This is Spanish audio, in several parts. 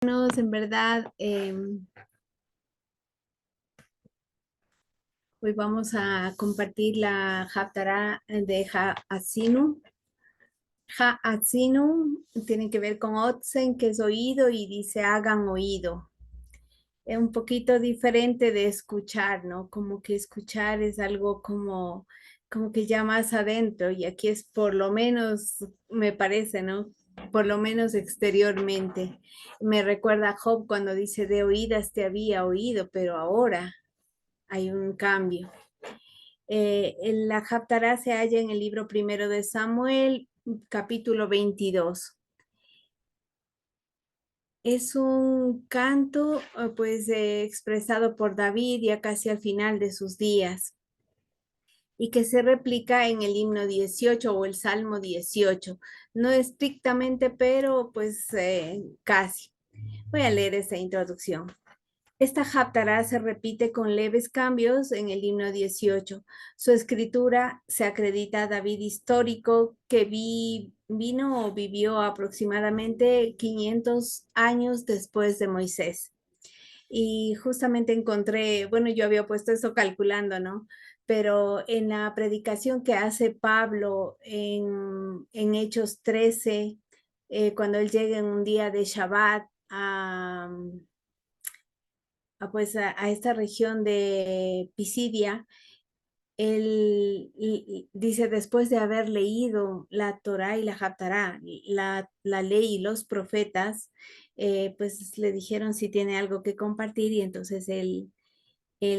En verdad, hoy vamos a compartir la Haftarah de Ha'azinu. Ha'azinu tiene que ver con Otzen, que es oído, y dice hagan oído. Es un poquito diferente de escuchar, ¿no? Como que escuchar es algo como que ya más adentro, y aquí es por lo menos, me parece, ¿no? Por lo menos exteriormente. Me recuerda a Job cuando dice, de oídas te había oído, pero ahora hay un cambio. La Haftarah se halla en el libro primero de Samuel, capítulo 22. Es un canto pues expresado por David ya casi al final de sus días y que se replica en el himno 18 o el Salmo 18. No estrictamente, pero pues casi. Voy a leer esta introducción. Esta Haftarah se repite con leves cambios en el himno 18. Su escritura se acredita a David histórico que vino o vivió aproximadamente 500 años después de Moisés. Y justamente encontré, bueno, yo había puesto eso calculando, ¿no? Pero en la predicación que hace Pablo en Hechos 13, cuando él llega en un día de Shabbat pues a esta región de Pisidia, él dice, después de haber leído la Torá y la Haftará, la ley y los profetas, pues le dijeron si tiene algo que compartir, y entonces él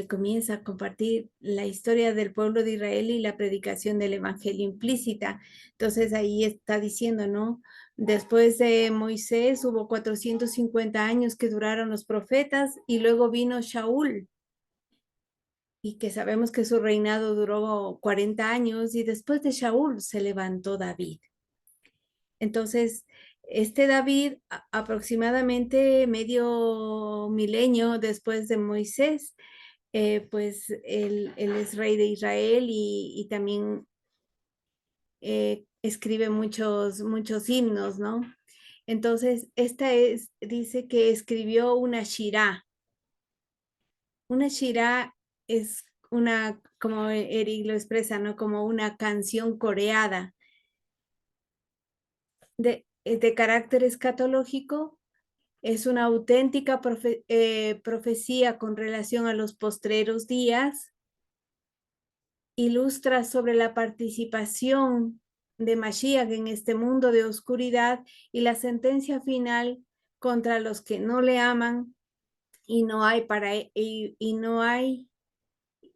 comienza a compartir la historia del pueblo de Israel y la predicación del evangelio implícita. Entonces ahí está diciendo, ¿no? Después de Moisés hubo 450 años que duraron los profetas, y luego vino Shaul, y que sabemos que su reinado duró 40 años, y después de Shaul se levantó David. Entonces, este David, aproximadamente medio milenio después de Moisés, pues él es rey de Israel, y también escribe muchos himnos, ¿no? Entonces, dice que escribió una shirá. Una shirá es una, como Eric lo expresa, ¿no? Como una canción coreada de carácter escatológico. Es una auténtica profecía con relación a los postreros días. Ilustra sobre la participación de Mashiach en este mundo de oscuridad y la sentencia final contra los que no le aman, y no hay y no hay,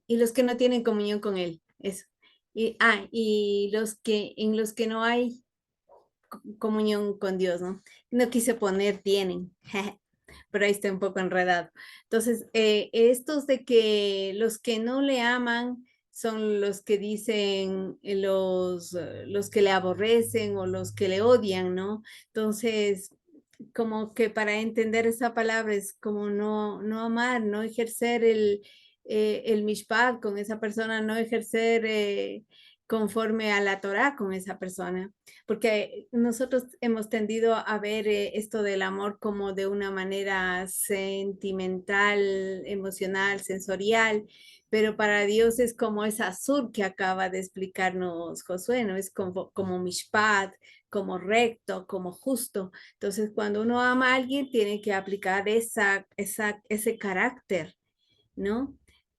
y los que no tienen comunión con él. Eso. Y en los que no hay comunión con Dios, ¿no? No quise poner tienen, pero ahí está un poco enredado. Entonces, estos de que los que no le aman son los que dicen los que le aborrecen o los que le odian, ¿no? Entonces, como que para entender esa palabra es como no amar, no ejercer el mishpat con esa persona, no ejercer conforme a la Torah con esa persona, porque nosotros hemos tendido a ver esto del amor como de una manera sentimental, emocional, sensorial, pero para Dios es como esa azul que acaba de explicarnos Josué, ¿no? Es como mishpat, como recto, como justo. Entonces, cuando uno ama a alguien, tiene que aplicar ese carácter, ¿no?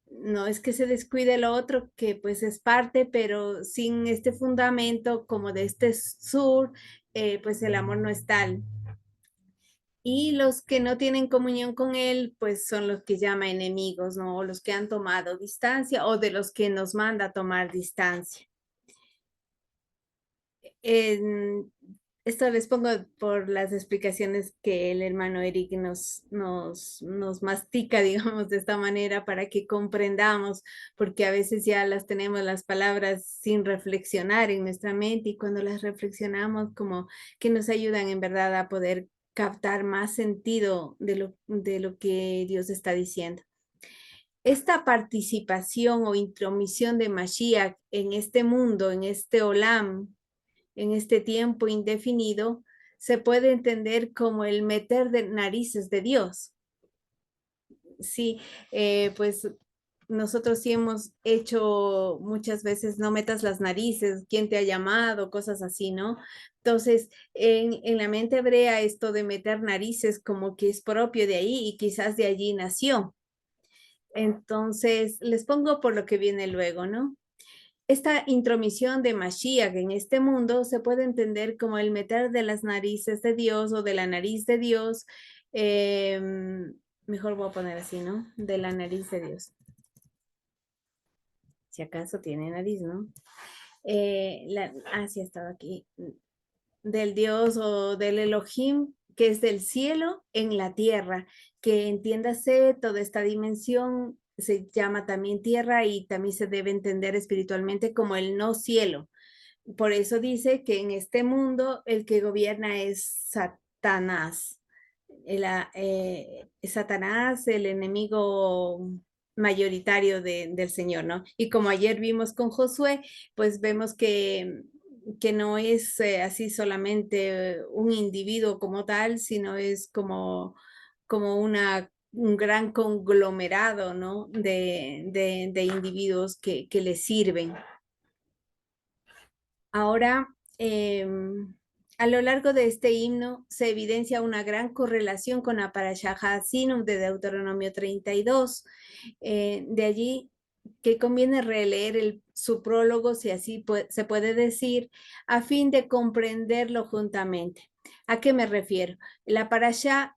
No es que se descuide lo otro, que pues es parte, pero sin este fundamento como de este sur, pues el amor no es tal. Y los que no tienen comunión con él, pues son los que llama enemigos, ¿no? O los que han tomado distancia, o de los que nos manda a tomar distancia. En, Esto les pongo por las explicaciones que el hermano Eric nos mastica, digamos, de esta manera para que comprendamos, porque a veces ya las tenemos las palabras sin reflexionar en nuestra mente, y cuando las reflexionamos como que nos ayudan en verdad a poder captar más sentido de lo que Dios está diciendo. Esta participación o intromisión de Mashiach en este mundo, en este Olam, en este tiempo indefinido, se puede entender como el meter de narices de Dios. Sí, pues nosotros sí hemos hecho muchas veces, no metas las narices, quién te ha llamado, cosas así, ¿no? Entonces, en la mente hebrea, esto de meter narices como que es propio de ahí y quizás de allí nació. Entonces, les pongo por lo que viene luego, ¿no? Esta intromisión de Mashiach en este mundo se puede entender como el meter de las narices de Dios o de la nariz de Dios. Mejor voy a poner así, ¿no? De la nariz de Dios. Si acaso tiene nariz, ¿no? Sí, estaba aquí. Del Dios o del Elohim, que es del cielo en la tierra, que entiéndase toda esta dimensión se llama también tierra y también se debe entender espiritualmente como el no cielo. Por eso dice que en este mundo el que gobierna es Satanás. Satanás, el enemigo mayoritario del Señor, ¿no? Y como ayer vimos con Josué, pues vemos que no es así solamente un individuo como tal, sino es como un gran conglomerado, ¿no? De individuos que le sirven. Ahora, a lo largo de este himno se evidencia una gran correlación con la Parashá Hasinum de Deuteronomio 32. De allí que conviene releer su prólogo, si así se puede decir, a fin de comprenderlo juntamente. ¿A qué me refiero? La Parashá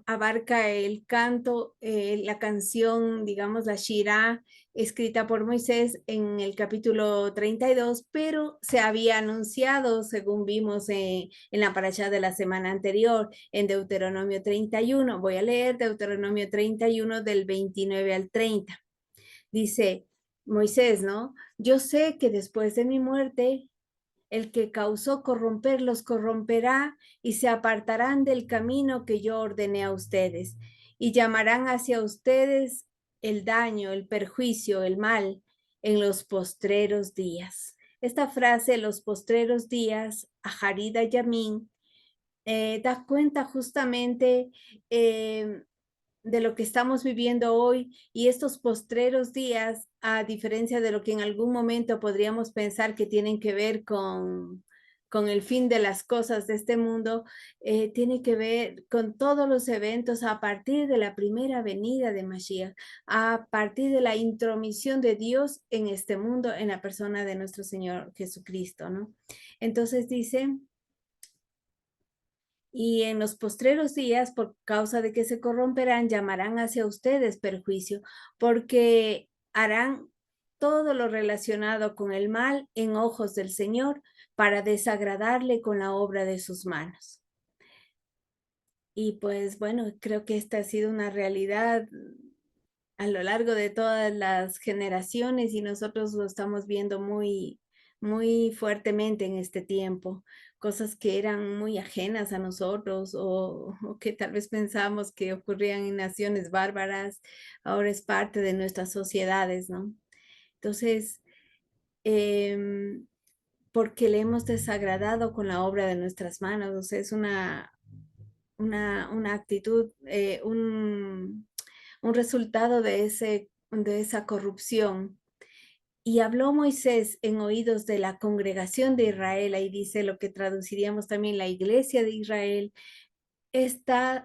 abarca el canto, la canción, digamos, la Shirah, escrita por Moisés en el capítulo 32, pero se había anunciado, según vimos en la parashá de la semana anterior, en Deuteronomio 31. Voy a leer Deuteronomio 31 del 29 al 30. Dice Moisés, ¿no? Yo sé que después de mi muerte el que causó corromper los corromperá y se apartarán del camino que yo ordené a ustedes y llamarán hacia ustedes el daño, el perjuicio, el mal en los postreros días. Esta frase, los postreros días, a Harida Yamin, da cuenta justamente de lo que estamos viviendo hoy y estos postreros días, a diferencia de lo que en algún momento podríamos pensar que tienen que ver con el fin de las cosas de este mundo, tiene que ver con todos los eventos a partir de la primera venida de Mashiach, a partir de la intromisión de Dios en este mundo, en la persona de nuestro Señor Jesucristo, ¿no? Entonces dice, y en los postreros días, por causa de que se corromperán, llamarán hacia ustedes perjuicio, porque harán todo lo relacionado con el mal en ojos del Señor para desagradarle con la obra de sus manos. Y pues bueno, creo que esta ha sido una realidad a lo largo de todas las generaciones y nosotros lo estamos viendo muy, muy fuertemente en este tiempo. Cosas que eran muy ajenas a nosotros o que tal vez pensamos que ocurrían en naciones bárbaras, ahora es parte de nuestras sociedades, ¿no? Entonces, porque le hemos desagradado con la obra de nuestras manos, o sea, es una actitud, un resultado de esa corrupción. Y habló Moisés en oídos de la congregación de Israel, ahí dice lo que traduciríamos también la iglesia de Israel,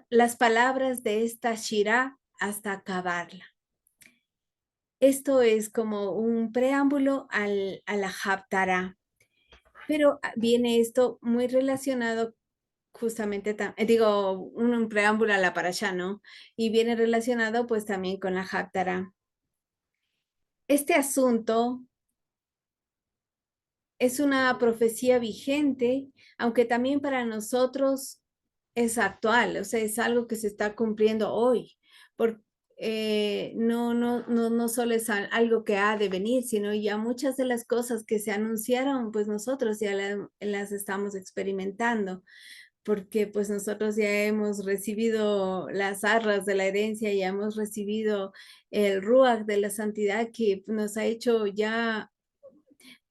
las palabras de esta Shirah hasta acabarla. Esto es como un preámbulo a la Haftarah, pero viene esto muy relacionado justamente, digo, un preámbulo a la parashá, ¿no? Y viene relacionado pues también con la Haftarah. Este asunto es una profecía vigente, aunque también para nosotros es actual, o sea, es algo que se está cumpliendo hoy, porque no solo es algo que ha de venir, sino ya muchas de las cosas que se anunciaron, pues nosotros ya las estamos experimentando, porque pues nosotros ya hemos recibido las arras de la herencia, ya hemos recibido el ruach de la santidad que nos ha hecho ya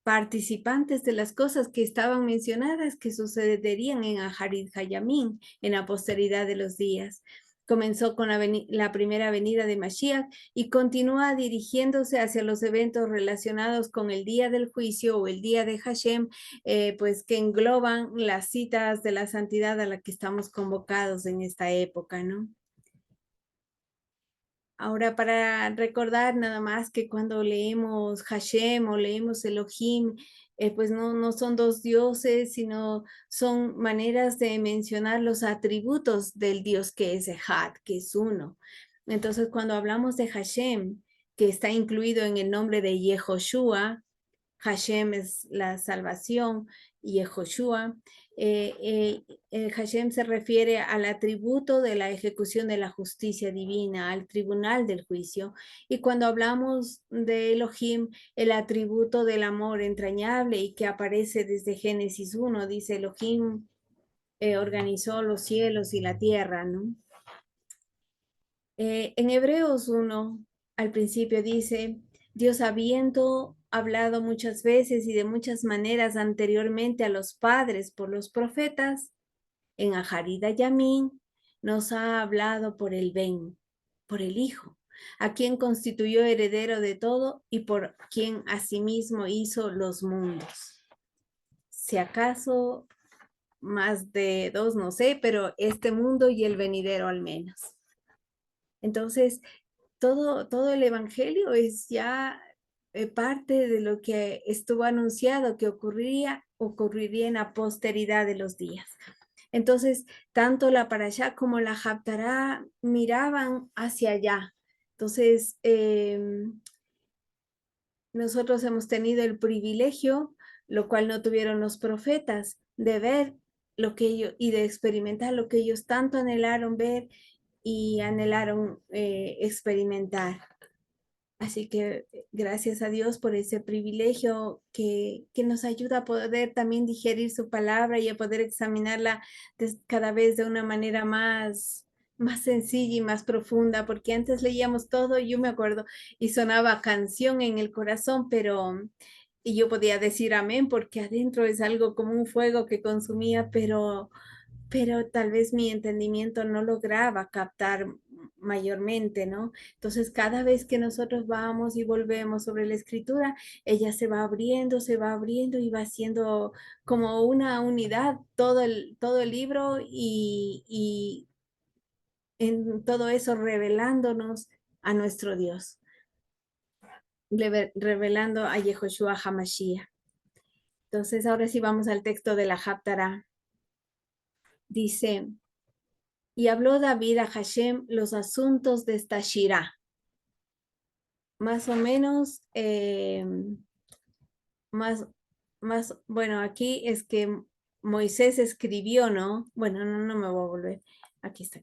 participantes de las cosas que estaban mencionadas que sucederían en Aharit Hayamim, en la posteridad de los días. Comenzó con la primera venida de Mashiach y continúa dirigiéndose hacia los eventos relacionados con el día del juicio o el día de Hashem, pues que engloban las citas de la santidad a la que estamos convocados en esta época, ¿no? Ahora, para recordar nada más que cuando leemos Hashem o leemos Elohim, pues no son dos dioses, sino son maneras de mencionar los atributos del Dios que es Echad, que es uno. Entonces, cuando hablamos de Hashem, que está incluido en el nombre de Yehoshua, Hashem es la salvación y Yehoshua. Hashem se refiere al atributo de la ejecución de la justicia divina, al tribunal del juicio. Y cuando hablamos de Elohim, el atributo del amor entrañable y que aparece desde Génesis 1, dice Elohim organizó los cielos y la tierra, ¿no? En Hebreos 1, al principio dice, Dios habiendo hablado muchas veces y de muchas maneras anteriormente a los padres por los profetas, en Aharida Yamín nos ha hablado por el Ben, por el Hijo, a quien constituyó heredero de todo y por quien asimismo hizo los mundos. Si acaso más de dos, no sé, pero este mundo y el venidero al menos. Entonces, todo el evangelio es ya parte de lo que estuvo anunciado que ocurriría en la posteridad de los días. Entonces, tanto la Parashá como la Haftará miraban hacia allá. Entonces, nosotros hemos tenido el privilegio, lo cual no tuvieron los profetas, de ver lo que ellos y de experimentar lo que ellos tanto anhelaron ver y anhelaron experimentar. Así que gracias a Dios por ese privilegio que nos ayuda a poder también digerir su palabra y a poder examinarla cada vez de una manera más sencilla y más profunda, porque antes leíamos todo, yo me acuerdo, y sonaba canción en el corazón, y yo podía decir amén, porque adentro es algo como un fuego que consumía, pero tal vez mi entendimiento no lograba captar mayormente, ¿no? Entonces, cada vez que nosotros vamos y volvemos sobre la escritura, ella se va abriendo y va haciendo como una unidad todo el libro y en todo eso revelándonos a nuestro Dios, revelando a Yehoshua HaMashiach. Entonces, ahora sí vamos al texto de la Haftará. Dice, y habló David a Hashem los asuntos de esta Shirá. Más o menos, bueno, aquí es que Moisés escribió, ¿no? Bueno, no me voy a volver. Aquí está.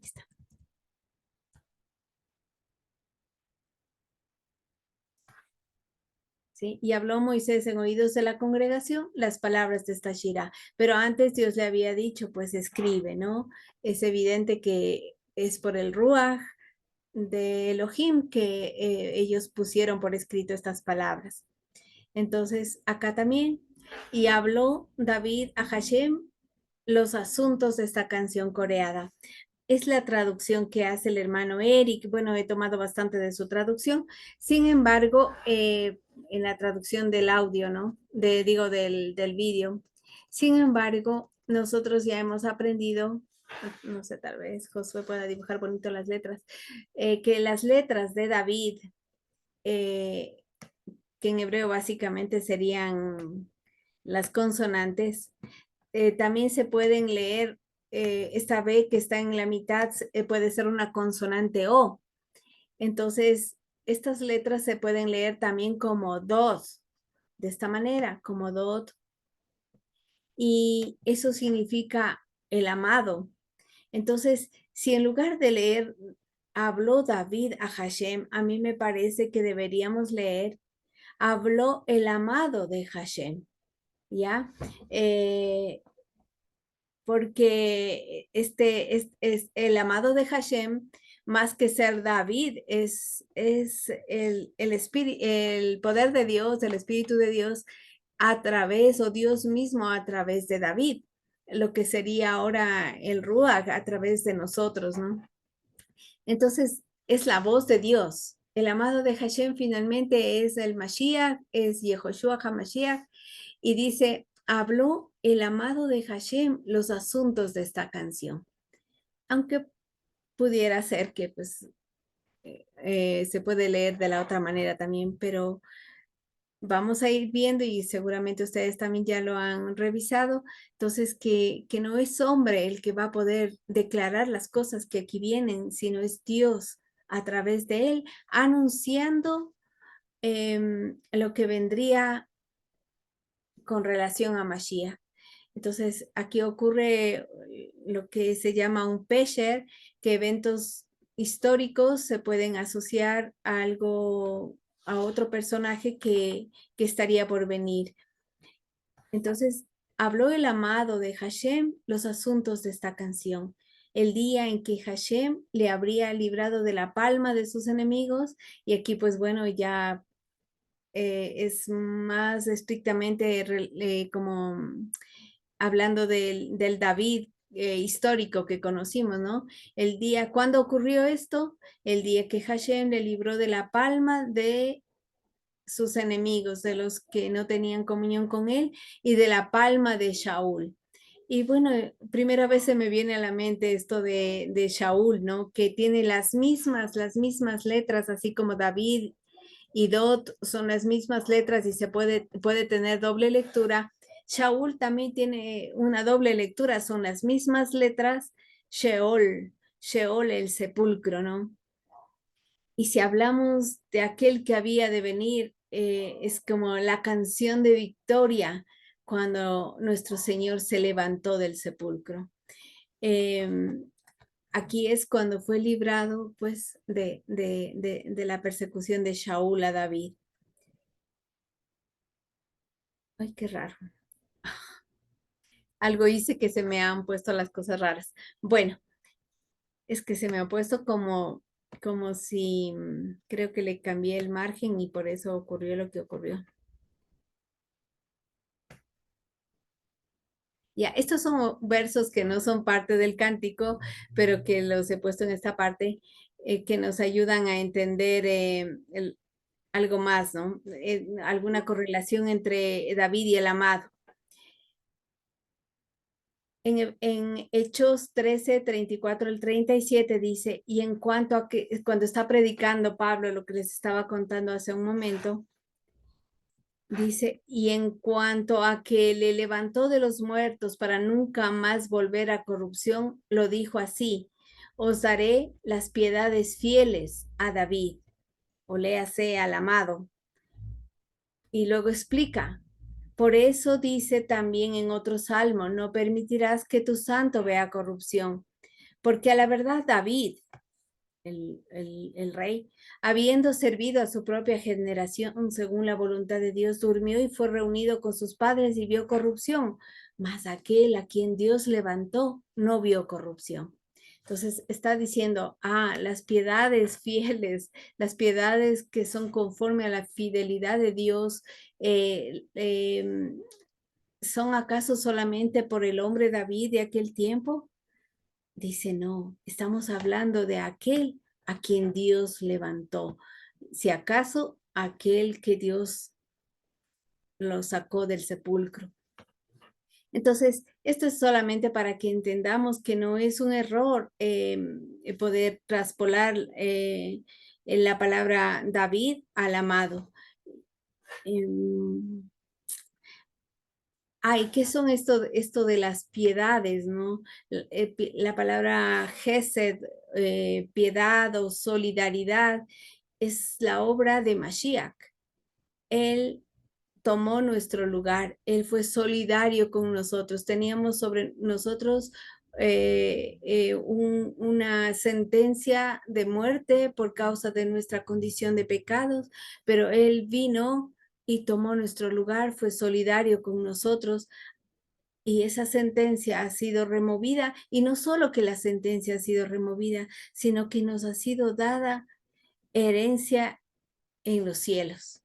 ¿Sí? Y habló Moisés en oídos de la congregación las palabras de esta Shirá. Pero antes Dios le había dicho, pues escribe, ¿no? Es evidente que es por el Ruach de Elohim que ellos pusieron por escrito estas palabras. Entonces, acá también, y habló David a Hashem los asuntos de esta canción coreada. Es la traducción que hace el hermano Eric. Bueno, he tomado bastante de su traducción. Sin embargo, en la traducción del audio, ¿no? Del vídeo. Sin embargo, nosotros ya hemos aprendido, no sé, tal vez Josué pueda dibujar bonito las letras, que las letras de David, que en hebreo básicamente serían las consonantes, también se pueden leer, esta B que está en la mitad puede ser una consonante O. Entonces, estas letras se pueden leer también como dos, de esta manera, como dot. Y eso significa el amado. Entonces, si en lugar de leer, habló David a Hashem, a mí me parece que deberíamos leer, habló el amado de Hashem, ¿ya? Porque es el amado de Hashem, más que ser David, es el poder de Dios, el Espíritu de Dios, a través, o Dios mismo a través de David, lo que sería ahora el Ruach a través de nosotros, ¿no? Entonces, es la voz de Dios. El amado de Hashem finalmente es el Mashiach, es Yehoshua HaMashiach, y dice, habló el amado de Hashem los asuntos de esta canción. Aunque pudiera ser que pues se puede leer de la otra manera también, pero vamos a ir viendo y seguramente ustedes también ya lo han revisado, entonces que no es hombre el que va a poder declarar las cosas que aquí vienen, sino es Dios a través de él, anunciando lo que vendría con relación a Mashiach. Entonces, aquí ocurre lo que se llama un pesher, que eventos históricos se pueden asociar a algo, a otro personaje que estaría por venir. Entonces, habló el amado de Hashem los asuntos de esta canción. El día en que Hashem le habría librado de la palma de sus enemigos, y aquí pues bueno, ya es más estrictamente como hablando del David histórico que conocimos, ¿no? El día, ¿cuándo ocurrió esto? El día que Hashem le libró de la palma de sus enemigos, de los que no tenían comunión con él, y de la palma de Shaul. Y bueno, primera vez se me viene a la mente esto de Shaul, ¿no? Que tiene las mismas letras, así como David y Dot son las mismas letras y se puede tener doble lectura. Shaul también tiene una doble lectura, son las mismas letras, Sheol, Sheol el sepulcro, ¿no? Y si hablamos de aquel que había de venir, es como la canción de victoria cuando nuestro Señor se levantó del sepulcro. Aquí es cuando fue librado, pues, de la persecución de Shaul a David. Ay, qué raro. Algo hice que se me han puesto las cosas raras. Bueno, es que se me ha puesto como si creo que le cambié el margen y por eso ocurrió lo que ocurrió. Ya, estos son versos que no son parte del cántico, pero que los he puesto en esta parte, que nos ayudan a entender algo más, ¿no? Alguna correlación entre David y el amado. En Hechos 13, 34 al 37 dice, y en cuanto a que cuando está predicando Pablo, lo que les estaba contando hace un momento, dice, y en cuanto a que le levantó de los muertos para nunca más volver a corrupción, lo dijo así, os daré las piedades fieles a David, o léase al amado. Y luego explica, por eso dice también en otro salmo, no permitirás que tu santo vea corrupción, porque a la verdad David, el rey, habiendo servido a su propia generación según la voluntad de Dios, durmió y fue reunido con sus padres y vio corrupción, mas aquel a quien Dios levantó no vio corrupción. Entonces está diciendo, las piedades fieles, las piedades que son conforme a la fidelidad de Dios, ¿son acaso solamente por el hombre David de aquel tiempo? Dice, no, estamos hablando de aquel a quien Dios levantó. Si acaso aquel que Dios lo sacó del sepulcro. Entonces, esto es solamente para que entendamos que no es un error poder traspolar en la palabra David al amado. ¿Qué son esto de las piedades, no? La palabra Gesed, piedad o solidaridad, es la obra de Mashiach. Él tomó nuestro lugar, Él fue solidario con nosotros, teníamos sobre nosotros una sentencia de muerte por causa de nuestra condición de pecados, pero Él vino y tomó nuestro lugar, fue solidario con nosotros y esa sentencia ha sido removida, y no solo que la sentencia ha sido removida, sino que nos ha sido dada herencia en los cielos.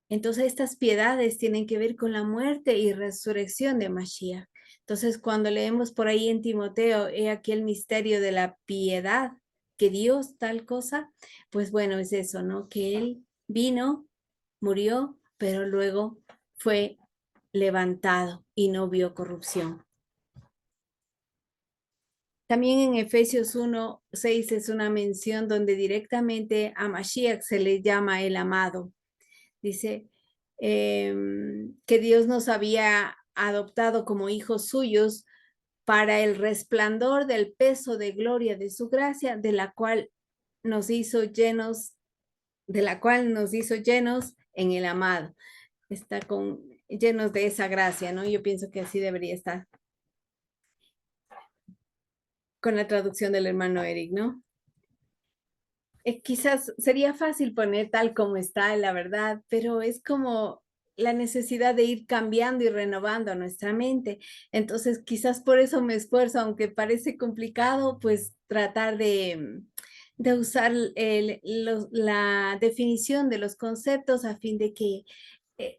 Entonces estas piedades tienen que ver con la muerte y resurrección de Mashiach. Entonces cuando leemos por ahí en Timoteo, he aquí el misterio de la piedad, que Dios tal cosa, pues bueno, es eso, ¿no? Que Él vino, murió, pero luego fue levantado y no vio corrupción. También en Efesios 1:6 es una mención donde directamente a Mashiach se le llama el amado. Dice que Dios nos había adoptado como hijos suyos para el resplandor del peso de gloria de su gracia, de la cual nos hizo llenos, en el amado. Está llenos de esa gracia, ¿no? Yo pienso que así debería estar con la traducción del hermano Eric, ¿no? Quizás sería fácil poner tal como está, la verdad, pero es como la necesidad de ir cambiando y renovando nuestra mente. Entonces, quizás por eso me esfuerzo, aunque parece complicado, pues tratar de usar la definición de los conceptos a fin de que,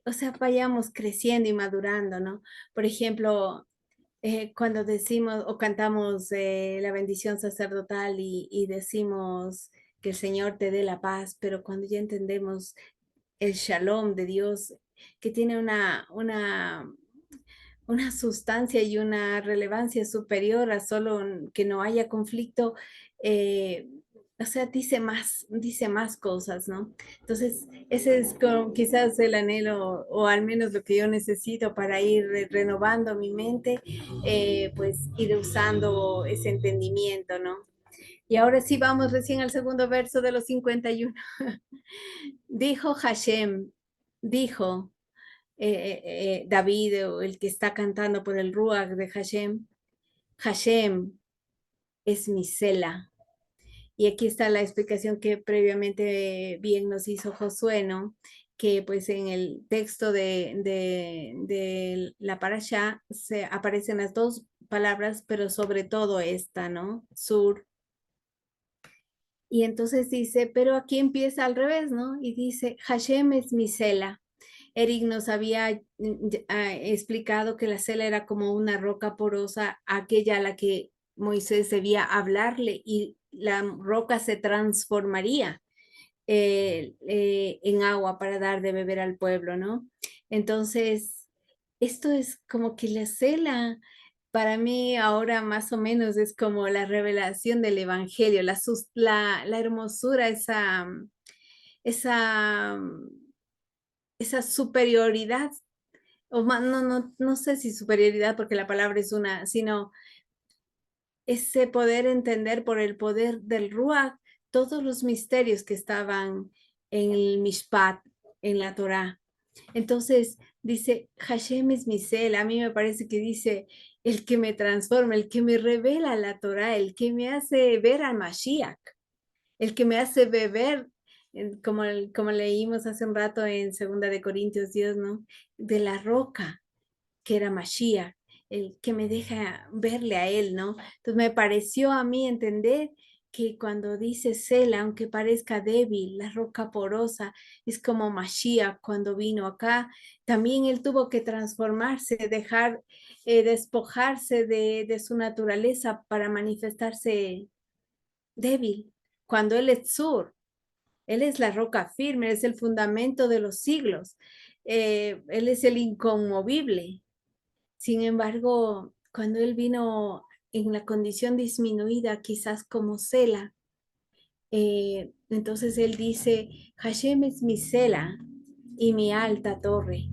o sea, vayamos creciendo y madurando, ¿no? Por ejemplo, cuando decimos o cantamos la bendición sacerdotal y decimos que el Señor te dé la paz, pero cuando ya entendemos el shalom de Dios, que tiene una sustancia y una relevancia superior a solo que no haya conflicto, eh, o sea, dice más cosas, ¿no? Entonces, ese es quizás el anhelo, o al menos lo que yo necesito para ir renovando mi mente, pues ir usando ese entendimiento, ¿no? Y ahora sí vamos recién al segundo verso de los 51. Dijo Hashem, dijo David, o el que está cantando por el Ruach de Hashem, Hashem es mi cela. Y aquí está la explicación que previamente bien nos hizo Josué, ¿no? Que pues en el texto de la parasha se aparecen las dos palabras, pero sobre todo esta, ¿no? Sur. Y entonces dice, pero aquí empieza al revés, ¿no? Y dice, Hashem es mi cela. Eric nos había explicado que la cela era como una roca porosa, aquella a la que Moisés debía hablarle y la roca se transformaría en agua para dar de beber al pueblo, ¿no? Entonces, esto es como que la cela, para mí ahora más o menos es como la revelación del evangelio, la hermosura, esa, esa superioridad, o no sé si superioridad porque la palabra es una, sino ese poder entender por el poder del Ruach todos los misterios que estaban en el Mishpat, en la Torá. Entonces dice, Hashem es mi cel. A mí me parece que dice, el que me transforma, el que me revela la Torá, el que me hace ver al Mashiach, el que me hace beber, como leímos hace un rato en Segunda de Corintios, Dios, ¿no? De la roca que era Mashiach, el que me deja verle a él, ¿no? Entonces me pareció a mí entender que cuando dice Sela, aunque parezca débil, la roca porosa, es como Mashiach cuando vino acá, también él tuvo que transformarse, dejar, despojarse de su naturaleza para manifestarse débil. Cuando él es Sur, él es la roca firme, él es el fundamento de los siglos, él es el inconmovible. Sin embargo, cuando él vino en la condición disminuida, quizás como Sela, entonces él dice, Hashem es mi Sela y mi alta torre,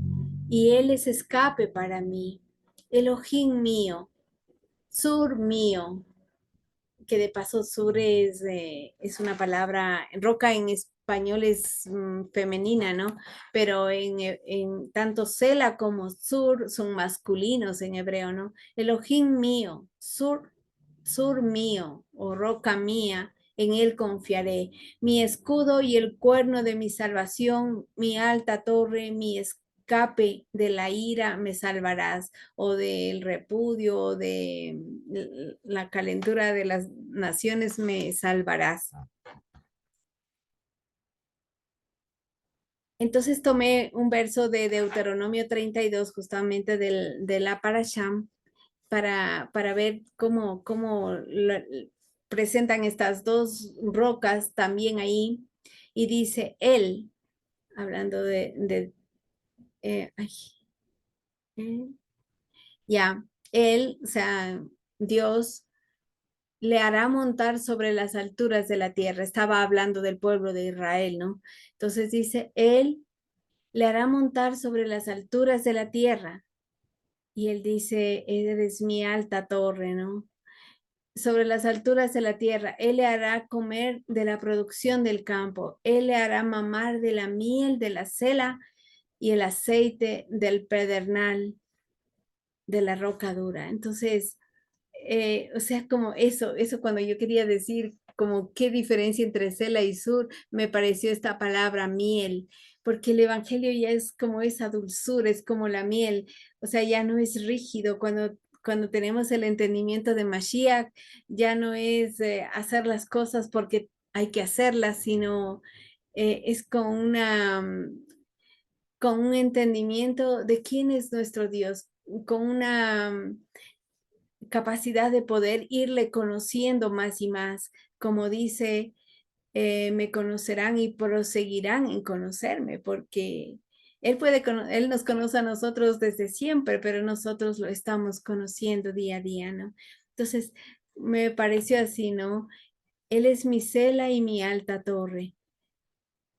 y él es escape para mí, Elohim mío, Sur mío, que de paso sur es una palabra, roca en español es femenina, ¿no? Pero en tanto Sela como sur son masculinos en hebreo, ¿no? Elohim mío, sur mío o roca mía, en él confiaré. Mi escudo y el cuerno de mi salvación, mi alta torre, mi escape de la ira me salvarás, o del repudio, o de la calentura de las naciones me salvarás. Entonces tomé un verso de Deuteronomio 32, justamente de la Parashá, para ver presentan estas dos rocas también ahí. Y dice, él, hablando ay, eh, ya, él, o sea, Dios le hará montar sobre las alturas de la tierra. Estaba hablando del pueblo de Israel, ¿no? Entonces dice, él le hará montar sobre las alturas de la tierra. Y él dice, eres mi alta torre, ¿no? Sobre las alturas de la tierra. Él le hará comer de la producción del campo. Él le hará mamar de la miel de la cela y el aceite del pedernal de la roca dura. Entonces, o sea, como eso cuando yo quería decir como qué diferencia entre cela y sur, me pareció esta palabra miel, porque el evangelio ya es como esa dulzura, es como la miel, o sea, ya no es rígido cuando tenemos el entendimiento de Mashiach, ya no es hacer las cosas porque hay que hacerlas, sino es con un entendimiento de quién es nuestro Dios, con una capacidad de poder irle conociendo más y más, como dice, me conocerán y proseguirán en conocerme, porque él nos conoce a nosotros desde siempre, pero nosotros lo estamos conociendo día a día, ¿no? Entonces, me pareció así, ¿no? Él es mi cela y mi alta torre.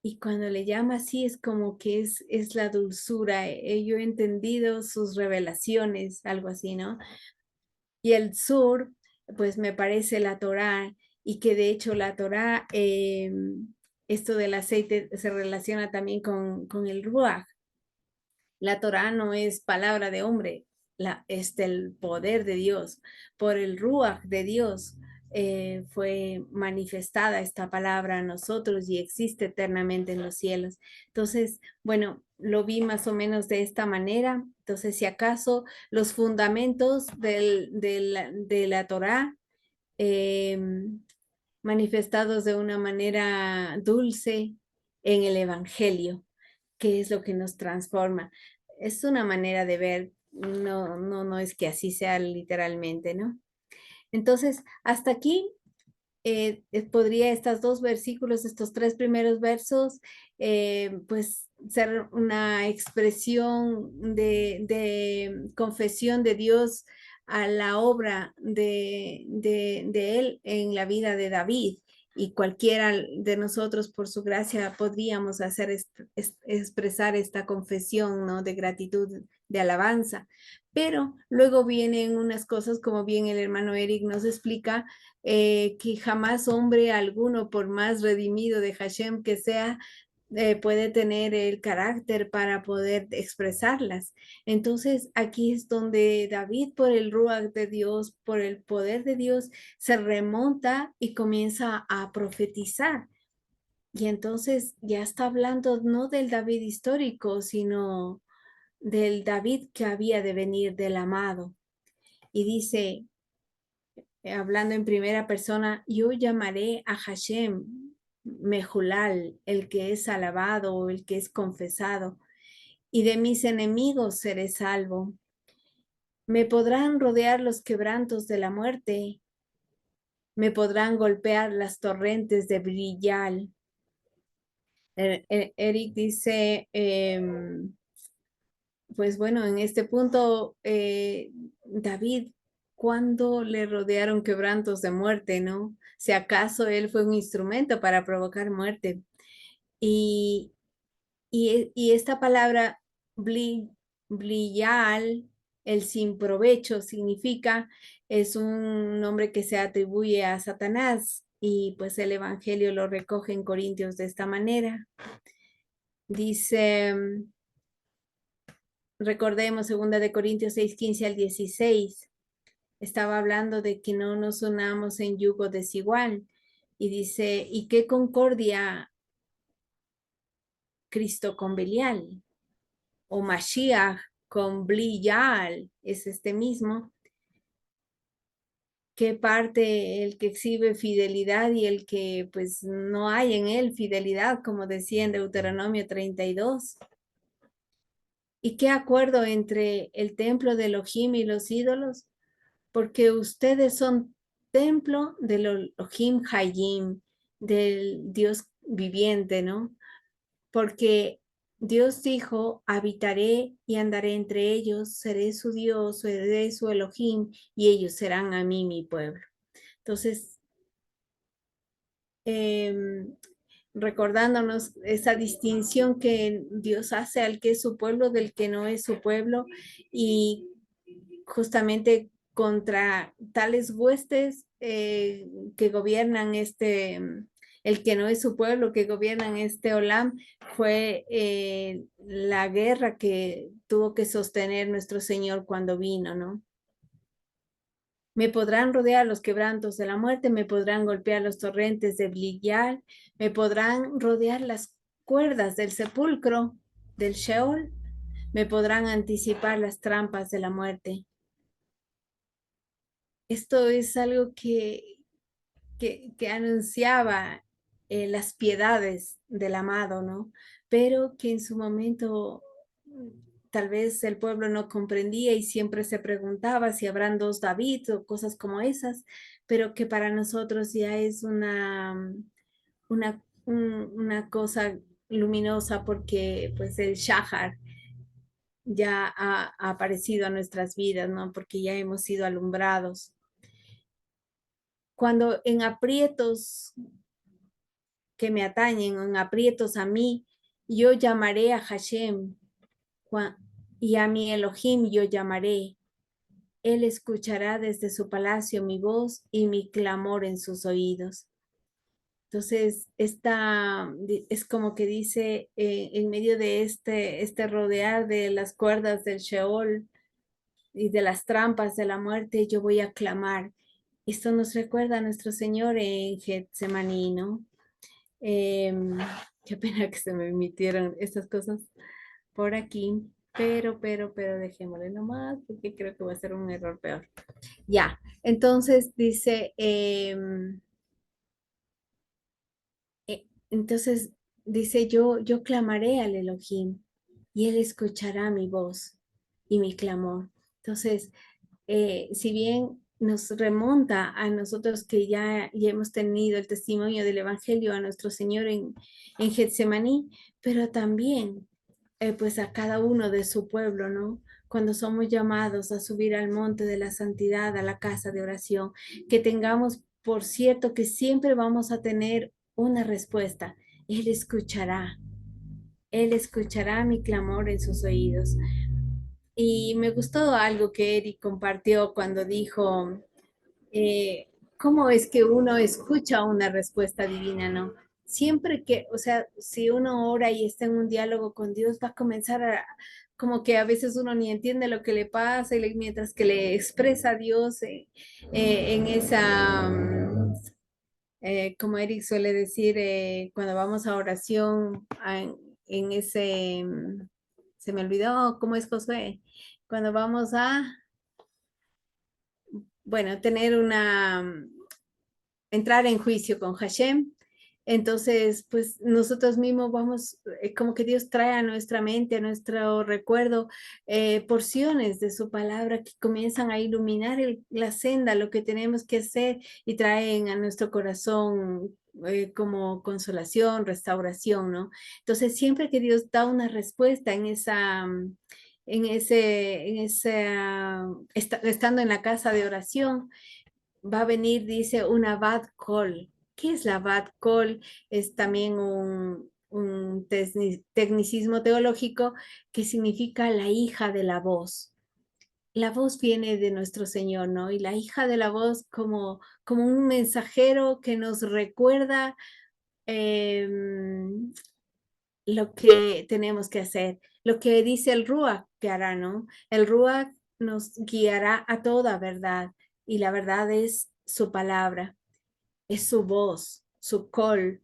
Y cuando le llama así es como que es la dulzura. Yo he entendido sus revelaciones, algo así, ¿no? Y el sur, pues me parece la Torá, y que de hecho la Torá, esto del aceite se relaciona también con el Ruach. La Torá no es palabra de hombre, es el poder de Dios. Por el Ruach de Dios fue manifestada esta palabra a nosotros y existe eternamente en los cielos. Entonces, bueno, lo vi más o menos de esta manera. Entonces, si acaso los fundamentos de la Torá eh, manifestados de una manera dulce en el Evangelio, que es lo que nos transforma. Es una manera de ver, no es que así sea literalmente, ¿no? Entonces, hasta aquí podría estos dos versículos, estos tres primeros versos, pues ser una expresión de confesión de Dios a la obra de Él en la vida de David. Y cualquiera de nosotros, por su gracia, podríamos hacer expresar esta confesión, ¿no? De gratitud, de alabanza. Pero luego vienen unas cosas, como bien el hermano Eric nos explica, que jamás hombre alguno, por más redimido de Hashem que sea, puede tener el carácter para poder expresarlas. Entonces aquí es donde David, por el Ruach de Dios, por el poder de Dios, se remonta y comienza a profetizar. Y entonces ya está hablando no del David histórico, sino del David que había de venir, del amado. Y dice, hablando en primera persona, yo llamaré a Hashem Mejulal, el que es alabado o el que es confesado, y de mis enemigos seré salvo. Me podrán rodear los quebrantos de la muerte, me podrán golpear las torrentes de Brillal. Eric dice, pues bueno, en este punto, David, ¿cuándo le rodearon quebrantos de muerte, no? Si acaso él fue un instrumento para provocar muerte. Y, y esta palabra bliyal, el sin provecho, significa, es un nombre que se atribuye a Satanás, y pues el Evangelio lo recoge en Corintios de esta manera. Dice, recordemos 2 Corintios 6, 15 al 16, estaba hablando de que no nos unamos en yugo desigual. Y dice, ¿y qué concordia Cristo con Belial? O Mashiach con Blial, es este mismo. qué parte el que exhibe fidelidad y el que pues no hay en él fidelidad, como decía en Deuteronomio 32. ¿Y qué acuerdo entre el templo de Elohim y los ídolos? Porque ustedes son templo del Elohim Hayim, del Dios viviente, ¿no? Porque Dios dijo, habitaré y andaré entre ellos, seré su Dios, seré su Elohim, y ellos serán a mí mi pueblo. Entonces, recordándonos esa distinción que Dios hace al que es su pueblo del que no es su pueblo, y justamente contra tales huestes que gobiernan el que no es su pueblo, que gobiernan este Olam, fue la guerra que tuvo que sostener nuestro Señor cuando vino, ¿no? Me podrán rodear los quebrantos de la muerte, me podrán golpear los torrentes de Belial, me podrán rodear las cuerdas del sepulcro, del Sheol, me podrán anticipar las trampas de la muerte. Esto es algo que anunciaba las piedades del amado, ¿no? Pero que en su momento tal vez el pueblo no comprendía y siempre se preguntaba si habrán dos David o cosas como esas, pero que para nosotros ya es una cosa luminosa porque pues el Shahar ya ha aparecido a nuestras vidas, ¿no? Porque ya hemos sido alumbrados. Cuando en aprietos que me atañen, en aprietos a mí, yo llamaré a Hashem y a mi Elohim yo llamaré. Él escuchará desde su palacio mi voz y mi clamor en sus oídos. Entonces, es como que dice, en medio de este rodear de las cuerdas del Sheol y de las trampas de la muerte, yo voy a clamar. Esto nos recuerda a nuestro Señor en Getsemaní, ¿no? Qué pena que se me emitieron estas cosas por aquí, pero dejémosle nomás porque creo que va a ser un error peor. Ya, entonces dice, entonces dice yo clamaré al Elohim y él escuchará mi voz y mi clamor. Entonces, si bien nos remonta a nosotros que ya hemos tenido el testimonio del Evangelio a nuestro Señor en Getsemaní, pero también pues a cada uno de su pueblo, ¿no? Cuando somos llamados a subir al monte de la santidad, a la casa de oración, que tengamos por cierto que siempre vamos a tener una respuesta. Él escuchará mi clamor en sus oídos. Y me gustó algo que Eric compartió cuando dijo, ¿cómo es que uno escucha una respuesta divina, no? Siempre que, o sea, si uno ora y está en un diálogo con Dios, va a comenzar como que a veces uno ni entiende lo que le pasa y mientras que le expresa a Dios en esa, como Eric suele decir, cuando vamos a oración, en ese, se me olvidó cómo es Josué, cuando vamos a, bueno, tener entrar en juicio con Hashem. Entonces, pues nosotros mismos vamos, como que Dios trae a nuestra mente, a nuestro recuerdo, porciones de su palabra que comienzan a iluminar la senda, lo que tenemos que hacer y traen a nuestro corazón como consolación, restauración, ¿no? Entonces, siempre que Dios da una respuesta estando en la casa de oración, va a venir, dice, una bad call. ¿Qué es la bad call? Es también un tecnicismo teológico que significa la hija de la voz. La voz viene de nuestro Señor, ¿no? Y la hija de la voz como un mensajero que nos recuerda eh, lo que tenemos que hacer, lo que dice el Ruach que hará, ¿no? El Ruach nos guiará a toda verdad y la verdad es su palabra, es su voz, su call.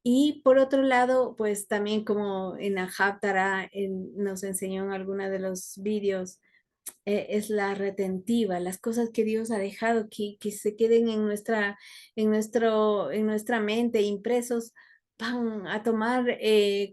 Y por otro lado, pues también como en la Haftarah nos enseñó en alguno de los vídeos, es la retentiva, las cosas que Dios ha dejado que se queden en nuestra mente impresos, van a tomar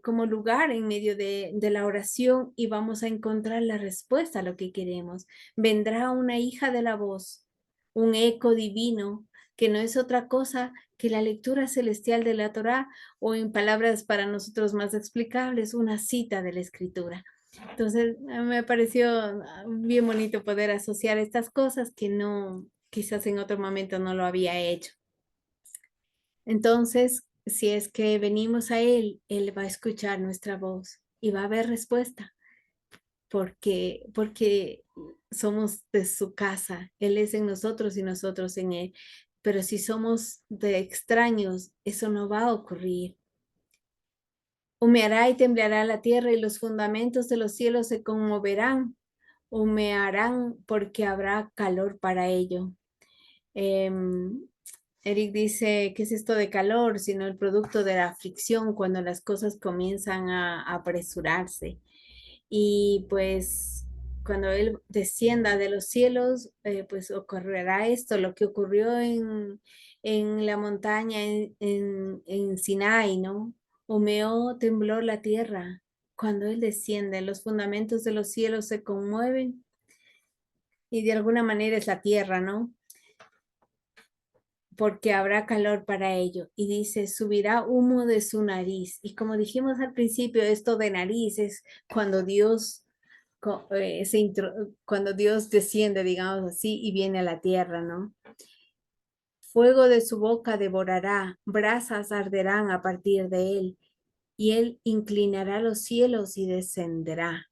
como lugar en medio de la oración y vamos a encontrar la respuesta a lo que queremos. Vendrá una hija de la voz, un eco divino, que no es otra cosa que la lectura celestial de la Torá o en palabras para nosotros más explicables, una cita de la escritura. Entonces, me pareció bien bonito poder asociar estas cosas que no, quizás en otro momento no lo había hecho. Entonces, si es que venimos a Él va a escuchar nuestra voz y va a haber respuesta, porque somos de su casa. Él es en nosotros y nosotros en Él. Pero si somos de extraños, eso no va a ocurrir. Humeará y temblará la tierra y los fundamentos de los cielos se conmoverán. Humearán porque habrá calor para ello. Eric dice, ¿qué es esto de calor? Sino el producto de la fricción cuando las cosas comienzan a apresurarse. Y pues cuando Él descienda de los cielos, pues ocurrirá esto, lo que ocurrió en la montaña en Sinai, ¿no? Humeó, tembló la tierra. Cuando Él desciende, los fundamentos de los cielos se conmueven y de alguna manera es la tierra, ¿no? Porque habrá calor para ello. Y dice, subirá humo de su nariz. Y como dijimos al principio, esto de nariz es cuando Dios, cuando Dios desciende, digamos así, y viene a la tierra, ¿no? Fuego de su boca devorará, brasas arderán a partir de él, y él inclinará los cielos y descenderá.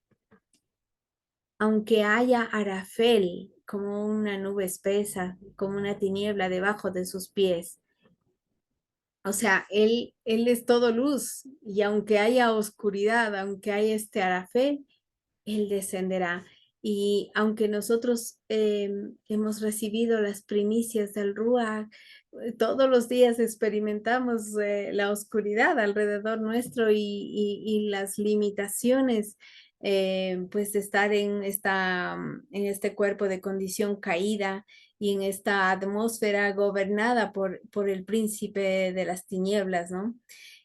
Aunque haya arafel, como una nube espesa, como una tiniebla debajo de sus pies. O sea, él es todo luz y aunque haya oscuridad, aunque haya este arafel, Él descenderá. Y aunque nosotros hemos recibido las primicias del Ruach, todos los días experimentamos la oscuridad alrededor nuestro y las limitaciones pues de estar en este cuerpo de condición caída y en esta atmósfera gobernada por el príncipe de las tinieblas, ¿no?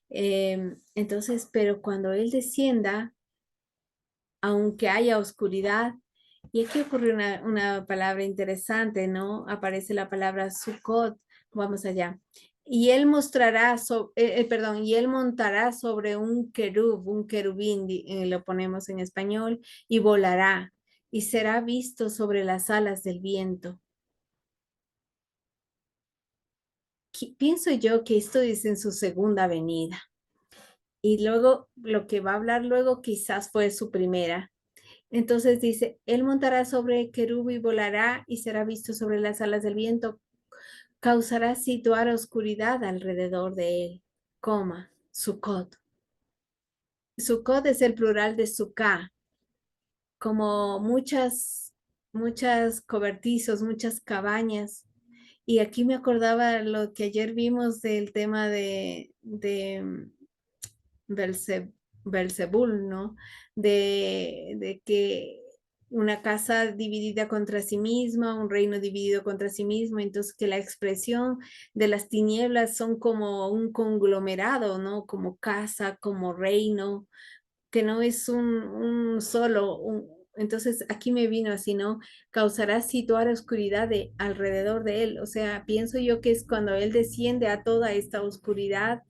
Entonces, pero cuando Él descienda, aunque haya oscuridad. Y aquí ocurre una palabra interesante, ¿no? Aparece la palabra Sukkot. Vamos allá. Y él mostrará, perdón, y él montará sobre un un querubín, lo ponemos en español, y volará, y será visto sobre las alas del viento. Pienso yo que esto es en su segunda venida. Y luego, lo que va a hablar luego quizás fue su primera. Entonces dice, él montará sobre querub y volará y será visto sobre las alas del viento. Causará situar oscuridad alrededor de él. Coma, Sukkot. Sukkot es el plural de Sukkah, como muchas cobertizos, muchas cabañas. Y aquí me acordaba lo que ayer vimos del tema de Belzebul, ¿no? De que una casa dividida contra sí misma, un reino dividido contra sí mismo, entonces que la expresión de las tinieblas son como un conglomerado, ¿no? Como casa, como reino, que no es un solo, entonces aquí me vino así, ¿no? Causará situar oscuridad alrededor de él, o sea, pienso yo que es cuando él desciende a toda esta oscuridad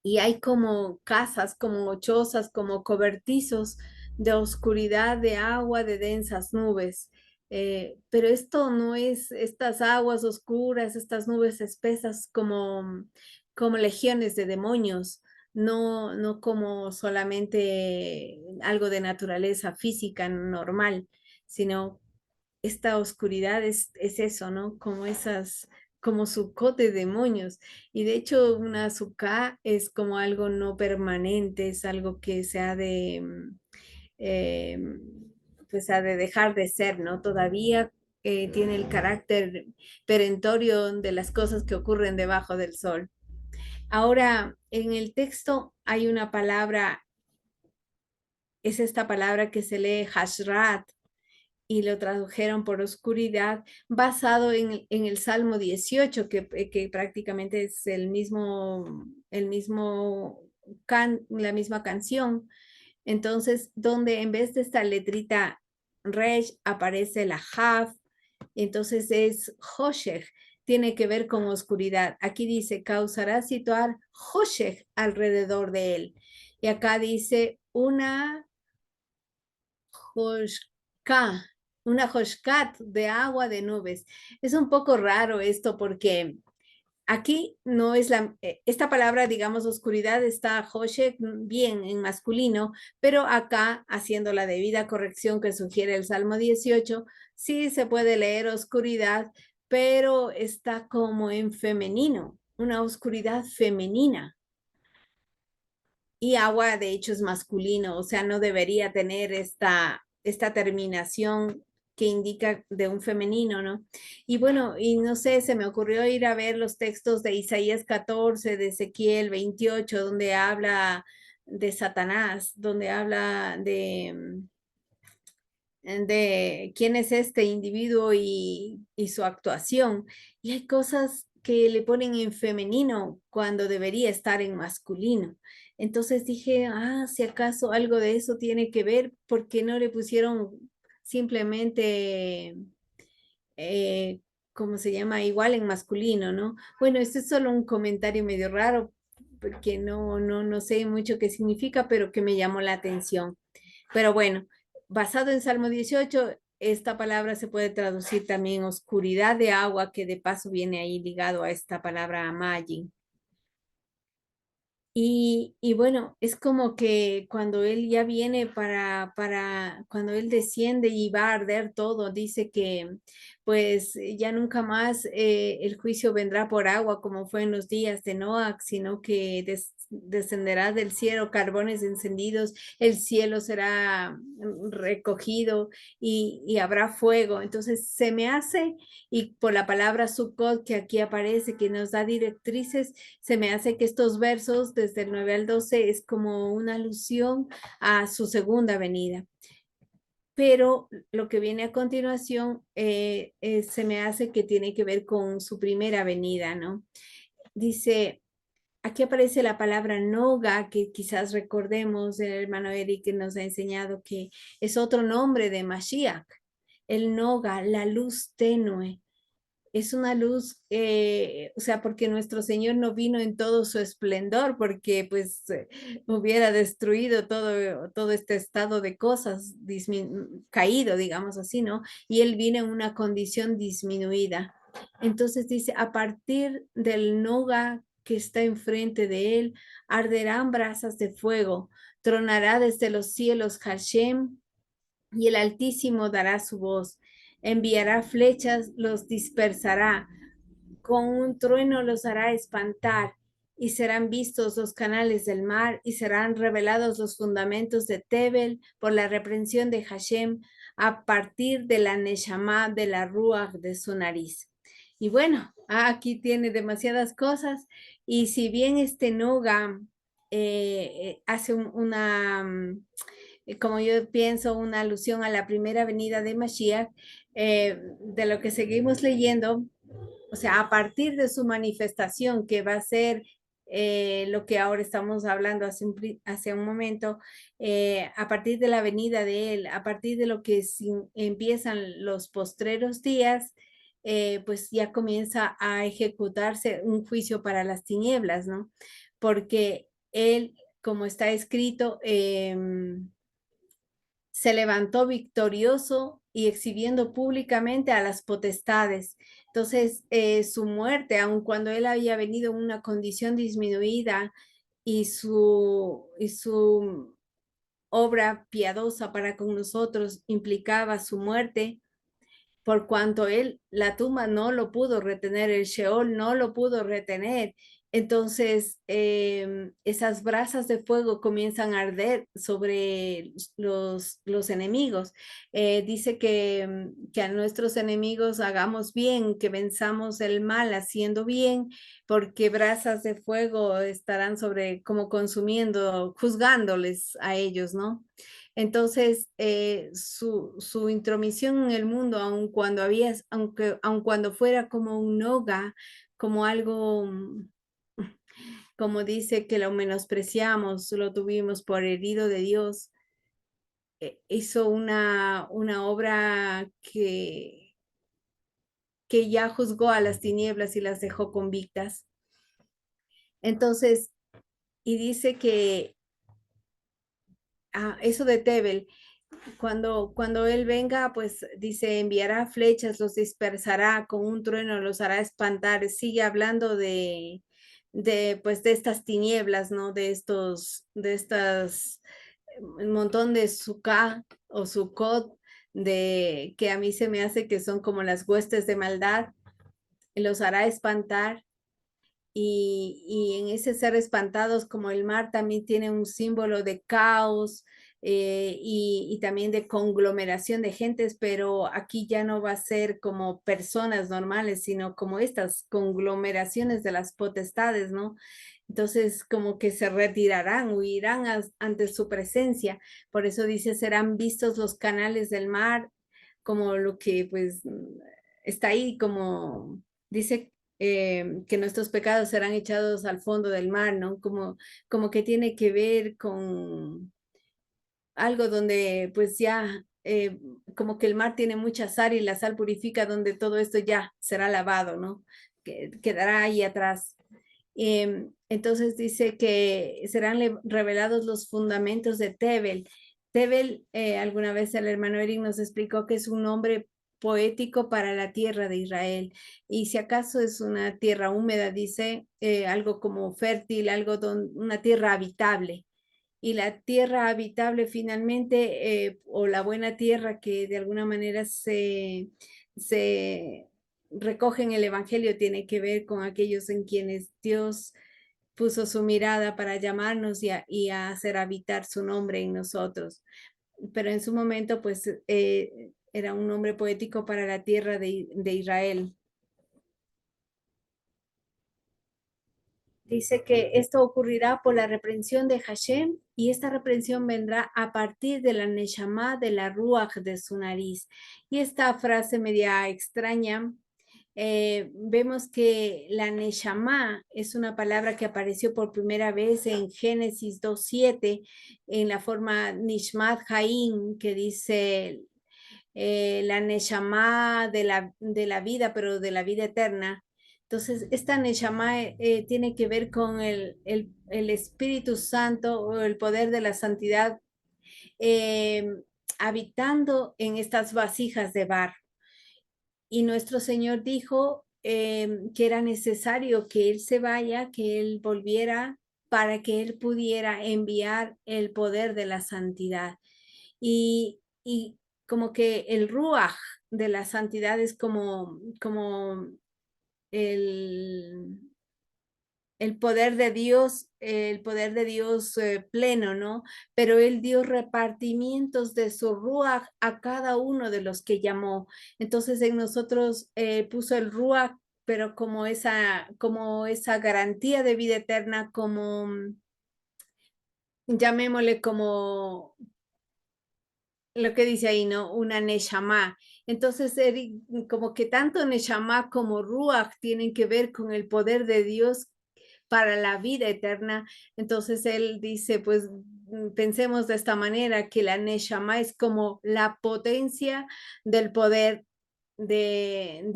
y hay como casas, como chozas, como cobertizos de oscuridad, de agua, de densas nubes. Pero esto no es estas aguas oscuras, estas nubes espesas como legiones de demonios, no como solamente algo de naturaleza física normal, sino esta oscuridad es eso, ¿no? Como como sucot de demonios. Y de hecho, una suká es como algo no permanente, es algo que se ha eh, pues ha de dejar de ser, ¿no? Todavía tiene el carácter perentorio de las cosas que ocurren debajo del sol. Ahora, en el texto hay una palabra, es esta palabra que se lee hashrat, y lo tradujeron por oscuridad, basado en el Salmo 18, que prácticamente es la misma canción. Entonces, donde en vez de esta letrita Resh aparece la Hav, entonces es Hoshech, tiene que ver con oscuridad. Aquí dice, causará situar Hoshech alrededor de él. Y acá dice Hoshka, una Hoshkat de agua de nubes. Es un poco raro esto porque aquí no es esta palabra, digamos, oscuridad está Hoshek bien en masculino, pero acá, haciendo la debida corrección que sugiere el Salmo 18, sí se puede leer oscuridad, pero está como en femenino, una oscuridad femenina. Y agua, de hecho, es masculino, o sea, no debería tener esta terminación que indica de un femenino, ¿no? Y bueno, y no sé, se me ocurrió ir a ver los textos de Isaías 14, de Ezequiel 28, donde habla de Satanás, donde habla de quién es este individuo y su actuación. Y hay cosas que le ponen en femenino cuando debería estar en masculino. Entonces dije, si acaso algo de eso tiene que ver, porque no le pusieron simplemente, ¿cómo se llama? Igual en masculino, ¿no? Bueno, este es solo un comentario medio raro, porque no sé mucho qué significa, pero que me llamó la atención. Pero bueno, basado en Salmo 18, esta palabra se puede traducir también oscuridad de agua, que de paso viene ahí ligado a esta palabra Magin. Y bueno, es como que cuando él ya viene cuando él desciende y va a arder todo, dice que pues ya nunca más el juicio vendrá por agua como fue en los días de Noach, sino que descenderá del cielo carbones encendidos, el cielo será recogido y habrá fuego. Entonces se me hace, y por la palabra Sukkot que aquí aparece, que nos da directrices, se me hace que estos versos desde el 9 al 12 es como una alusión a su segunda venida. Pero lo que viene a continuación se me hace que tiene que ver con su primera venida, ¿no? Dice, aquí aparece la palabra noga, que quizás recordemos, el hermano Eric que nos ha enseñado que es otro nombre de Mashiach. El noga, la luz tenue, es una luz, o sea, porque nuestro Señor no vino en todo su esplendor, porque pues hubiera destruido todo este estado de cosas caído, digamos así, ¿no? Y Él vino en una condición disminuida. Entonces dice, a partir del noga que está enfrente de Él, arderán brasas de fuego, tronará desde los cielos Hashem, y el Altísimo dará su voz, enviará flechas, los dispersará, con un trueno los hará espantar, y serán vistos los canales del mar, y serán revelados los fundamentos de Tebel por la reprensión de Hashem, a partir de la Neshama de la Ruach de su nariz. Y bueno, aquí tiene demasiadas cosas, y si bien este Noga hace como yo pienso, una alusión a la primera venida de Mashiach, de lo que seguimos leyendo, o sea, a partir de su manifestación, que va a ser lo que ahora estamos hablando hace un momento, a partir de la venida de Él, a partir de lo que empiezan los postreros días, pues ya comienza a ejecutarse un juicio para las tinieblas, ¿no? Porque Él, como está escrito, se levantó victorioso y exhibiendo públicamente a las potestades. Entonces, su muerte, aun cuando él había venido en una condición disminuida y su obra piadosa para con nosotros implicaba su muerte, por cuanto él, la tumba no lo pudo retener, el Sheol no lo pudo retener. Entonces, esas brasas de fuego comienzan a arder sobre los enemigos. Dice que a nuestros enemigos hagamos bien, que venzamos el mal haciendo bien, porque brasas de fuego estarán sobre, como consumiendo, juzgándoles a ellos, ¿no? Entonces, su intromisión en el mundo, aun cuando fuera como un noga, como algo, como dice que lo menospreciamos, lo tuvimos por herido de Dios, hizo una obra que ya juzgó a las tinieblas y las dejó convictas. Entonces, y dice que eso de Tebel, cuando él venga, pues dice, enviará flechas, los dispersará, con un trueno los hará espantar. Sigue hablando pues de estas tinieblas, ¿no? De estas, un montón de Sukkah o Sukkot, de que a mí se me hace que son como las huestes de maldad, los hará espantar. Y en ese ser espantados, como el mar también tiene un símbolo de caos, y también de conglomeración de gentes, pero aquí ya no va a ser como personas normales, sino como estas conglomeraciones de las potestades, ¿no? Entonces, como que se retirarán, huirán ante su presencia. Por eso dice, serán vistos los canales del mar, como lo que pues está ahí, como dice, que nuestros pecados serán echados al fondo del mar, ¿no? Como que tiene que ver con algo donde pues ya, como que el mar tiene mucha sal y la sal purifica, donde todo esto ya será lavado, ¿no? Que quedará ahí atrás. Entonces dice que serán revelados los fundamentos de Tebel. Tebel, alguna vez el hermano Eric nos explicó que es un nombre poético para la tierra de Israel. Y si acaso es una tierra húmeda, dice, algo como fértil, una tierra habitable. Y la tierra habitable finalmente, o la buena tierra que de alguna manera se recoge en el Evangelio, tiene que ver con aquellos en quienes Dios puso su mirada para llamarnos y a hacer habitar su nombre en nosotros. Pero en su momento, pues, era un nombre poético para la tierra de Israel. Dice que esto ocurrirá por la reprensión de Hashem, y esta reprensión vendrá a partir de la Neshama, de la Ruach de su nariz. Y esta frase media extraña, vemos que la Neshama es una palabra que apareció por primera vez en Génesis 2:7, en la forma Nishmat Haim, que dice, la Neshama de la vida, pero de la vida eterna. Entonces, esta Neshama, tiene que ver con el Espíritu Santo o el poder de la santidad, eh, habitando en estas vasijas de barro. Y nuestro Señor dijo, que era necesario que Él se vaya, que Él volviera, para que Él pudiera enviar el poder de la santidad. Y como que el ruaj de la santidad es como el, el poder de Dios, pleno, ¿no? Pero Él dio repartimientos de su ruaj a cada uno de los que llamó. Entonces en nosotros, puso el ruaj, pero como esa garantía de vida eterna, llamémosle como lo que dice ahí, ¿no? Una Neshama. Entonces, como que tanto Neshama como Ruach tienen que ver con el poder de Dios para la vida eterna. Entonces, él dice, pues pensemos de esta manera, que la Neshama es como la potencia del poder del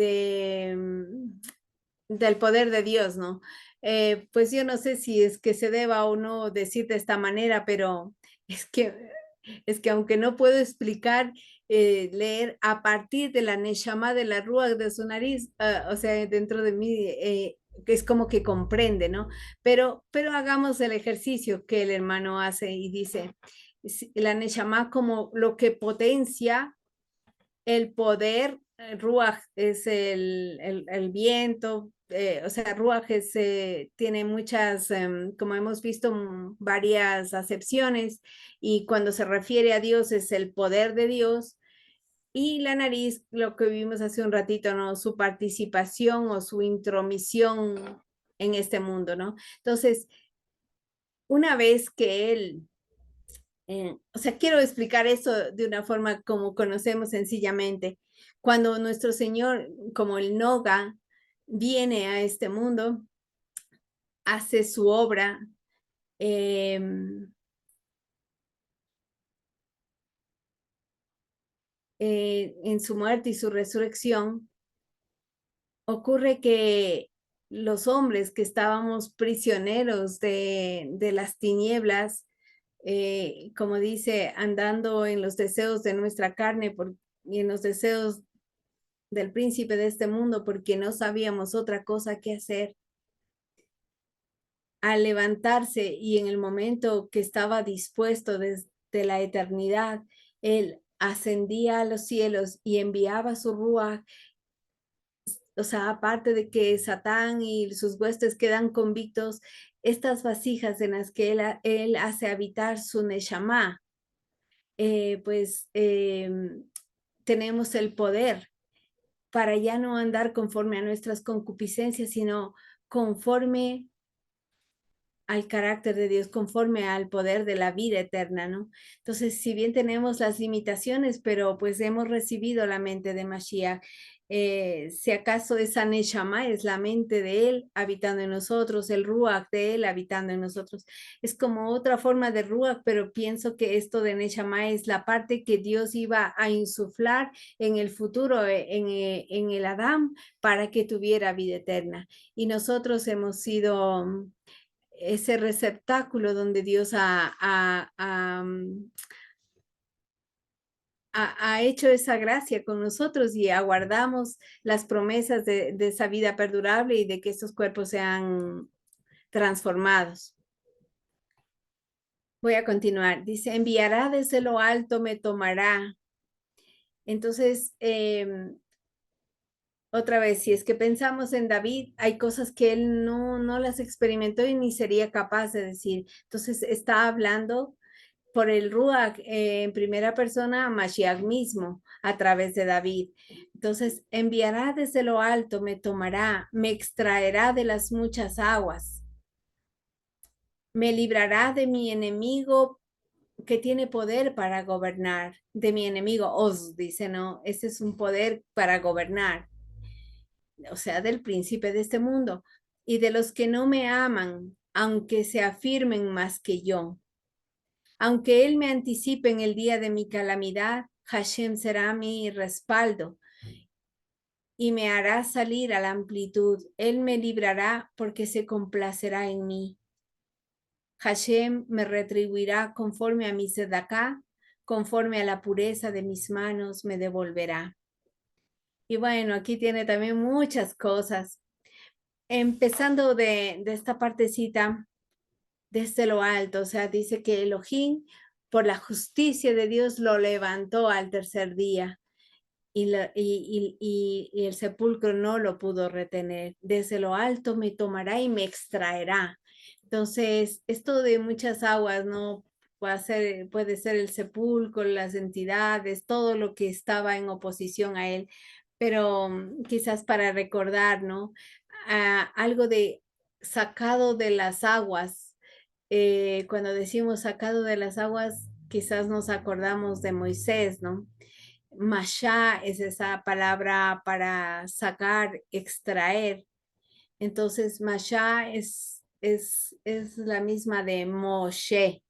poder de Dios, ¿no? Pues yo no sé si es que se deba o no decir de esta manera, pero es que es que aunque no puedo explicar, leer a partir de la Neshama de la Ruach de su nariz, o sea, dentro de mí, que es como que comprende, ¿no? Pero hagamos el ejercicio que el hermano hace y dice, la Neshama como lo que potencia el poder. Ruach es el viento, o sea, Ruach tiene muchas, como hemos visto, varias acepciones, y cuando se refiere a Dios es el poder de Dios. Y la nariz, lo que vimos hace un ratito, ¿no? Su participación o su intromisión en este mundo, ¿no? Entonces, una vez que él, O sea, quiero explicar eso de una forma como conocemos sencillamente. Cuando nuestro Señor, como el Noga, viene a este mundo, hace su obra, em, en su muerte y su resurrección, ocurre que los hombres que estábamos prisioneros de las tinieblas, como dice, andando en los deseos de nuestra carne y en los deseos del príncipe de este mundo, porque no sabíamos otra cosa que hacer, al levantarse y en el momento que estaba dispuesto desde la eternidad, él ascendía a los cielos y enviaba su rúa. O sea, aparte de que Satán y sus huestes quedan convictos, estas vasijas en las que él hace habitar su Neshama, pues tenemos el poder para ya no andar conforme a nuestras concupiscencias, sino conforme al carácter de Dios, conforme al poder de la vida eterna, ¿no? Entonces, si bien tenemos las limitaciones, pero pues hemos recibido la mente de Mashiach, si acaso esa Neshama es la mente de Él habitando en nosotros, el Ruach de Él habitando en nosotros. Es como otra forma de Ruach, pero pienso que esto de Neshama es la parte que Dios iba a insuflar en el futuro, en el Adán, para que tuviera vida eterna. Y nosotros hemos sido ese receptáculo donde Dios ha hecho esa gracia con nosotros y aguardamos las promesas de esa vida perdurable y de que estos cuerpos sean transformados. Voy a continuar. Dice, enviará desde lo alto, me tomará. Entonces, otra vez, si es que pensamos en David, hay cosas que él no las experimentó y ni sería capaz de decir. Entonces, está hablando por el Ruach en primera persona a Mashiach mismo a través de David. Entonces, enviará desde lo alto, me tomará, me extraerá de las muchas aguas, me librará de mi enemigo que tiene poder para gobernar, de mi enemigo Oz, dice, no, ese es un poder para gobernar, o sea, del príncipe de este mundo, y de los que no me aman, aunque se afirmen más que yo. Aunque Él me anticipe en el día de mi calamidad, Hashem será mi respaldo y me hará salir a la amplitud. Él me librará porque se complacerá en mí. Hashem me retribuirá conforme a mi sedaká, conforme a la pureza de mis manos me devolverá. Y bueno, aquí tiene también muchas cosas. Empezando de esta partecita, desde lo alto, o sea, dice que Elohim, por la justicia de Dios, lo levantó al tercer día y el sepulcro no lo pudo retener. Desde lo alto me tomará y me extraerá. Entonces, esto de muchas aguas, ¿no? Puede ser el sepulcro, las entidades, todo lo que estaba en oposición a él, pero quizás para recordar, ¿no? Algo de sacado de las aguas. Cuando decimos sacado de las aguas, quizás nos acordamos de Moisés, ¿no? Mashá es esa palabra para sacar, extraer. Entonces, Mashá es la misma de Moshe.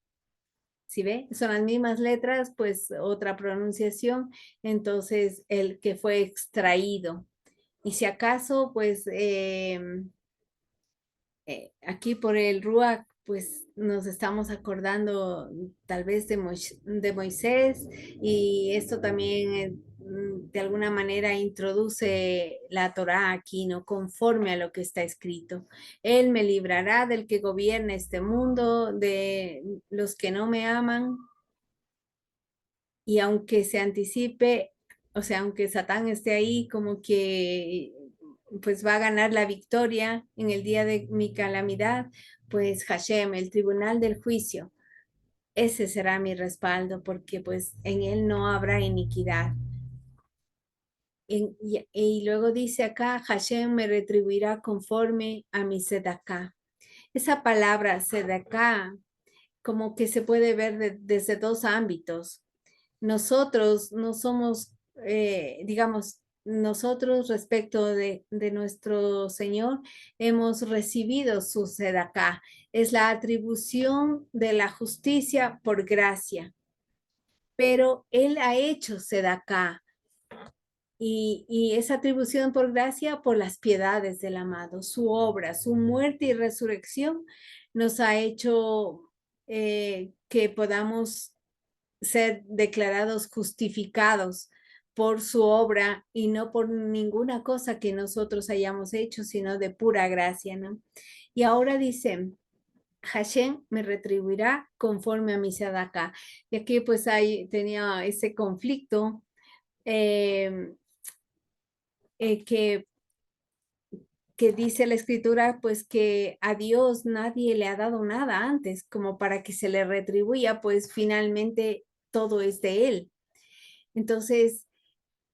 ¿Sí ve? Son las mismas letras, pues otra pronunciación. Entonces, el que fue extraído. Y si acaso, pues aquí por el Ruach, pues nos estamos acordando tal vez de Moisés y esto también de alguna manera introduce la Torá aquí, ¿no? Conforme a lo que está escrito. Él me librará del que gobierna este mundo, de los que no me aman y aunque se anticipe, o sea, aunque Satán esté ahí como que pues va a ganar la victoria en el día de mi calamidad, pues Hashem, el tribunal del juicio, ese será mi respaldo porque pues en él no habrá iniquidad. Y luego dice acá, Hashem me retribuirá conforme a mi sedaká. Esa palabra sedaká como que se puede ver desde dos ámbitos. Nosotros no somos, digamos, nosotros respecto de nuestro Señor hemos recibido su sedacá. Es la atribución de la justicia por gracia, pero Él ha hecho sedacá. Y esa atribución por gracia por las piedades del amado, su obra, su muerte y resurrección nos ha hecho que podamos ser declarados justificados por su obra y no por ninguna cosa que nosotros hayamos hecho, sino de pura gracia, ¿no? Y ahora dice, Hashem me retribuirá conforme a mi sadaka. Y aquí pues ahí tenía ese conflicto eh, eh, que que dice la escritura, pues que a Dios nadie le ha dado nada antes, como para que se le retribuya, pues finalmente todo es de Él. Entonces,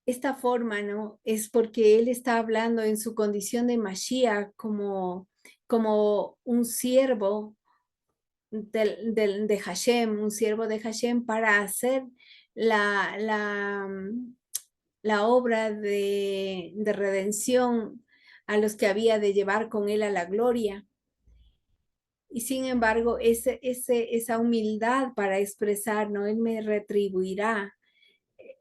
esta forma, ¿no? Es porque Él está hablando en su condición de Mashiach como un siervo de Hashem, un siervo de Hashem para hacer la, la, la obra de redención a los que había de llevar con él a la gloria. Y sin embargo, esa humildad para expresar, ¿no? Él me retribuirá.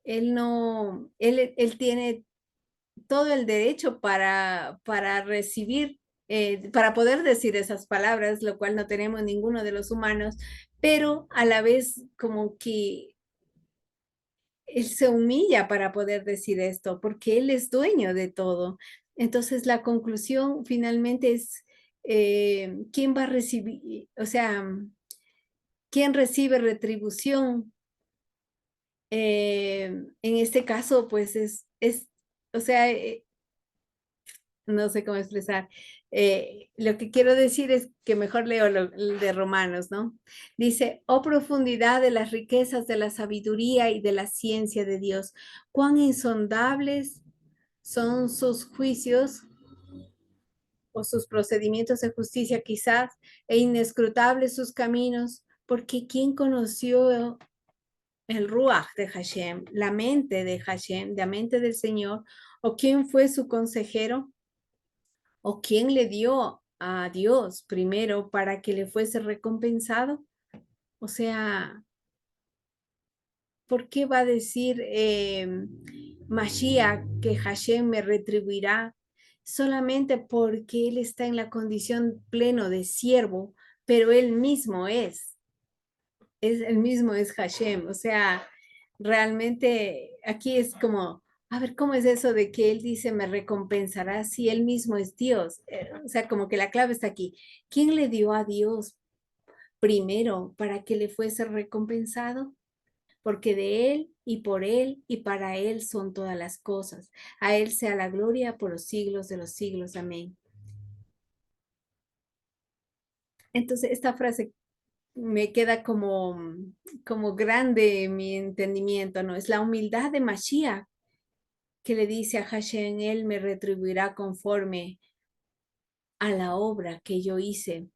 Él no, él tiene todo el derecho para recibir, para poder decir esas palabras, lo cual no tenemos ninguno de los humanos, pero a la vez como que él se humilla para poder decir esto, porque él es dueño de todo. Entonces la conclusión finalmente es, ¿quién va a recibir? O sea, ¿quién recibe retribución? En este caso, pues o sea, no sé cómo expresar. Lo que quiero decir es que mejor leo el de Romanos, ¿no? Dice, oh profundidad de las riquezas de la sabiduría y de la ciencia de Dios, cuán insondables son sus juicios o sus procedimientos de justicia quizás, e inescrutables sus caminos, porque ¿quién conoció el Ruach de Hashem, la mente de Hashem, la mente del Señor, o quién fue su consejero? ¿O quién le dio a Dios primero para que le fuese recompensado? O sea, ¿por qué va a decir Mashiach que Hashem me retribuirá? Solamente porque él está en la condición pleno de siervo, pero él mismo el mismo es Hashem. O sea, realmente aquí es como, a ver, ¿cómo es eso de que él dice me recompensará si él mismo es Dios? O sea, como que la clave está aquí. ¿Quién le dio a Dios primero para que le fuese recompensado? Porque de él y por él y para él son todas las cosas. A él sea la gloria por los siglos de los siglos. Amén. Entonces, esta frase me queda como grande en mi entendimiento, ¿no? Es la humildad de Mashiach que le dice a Hashem, él me retribuirá conforme a la obra que yo hice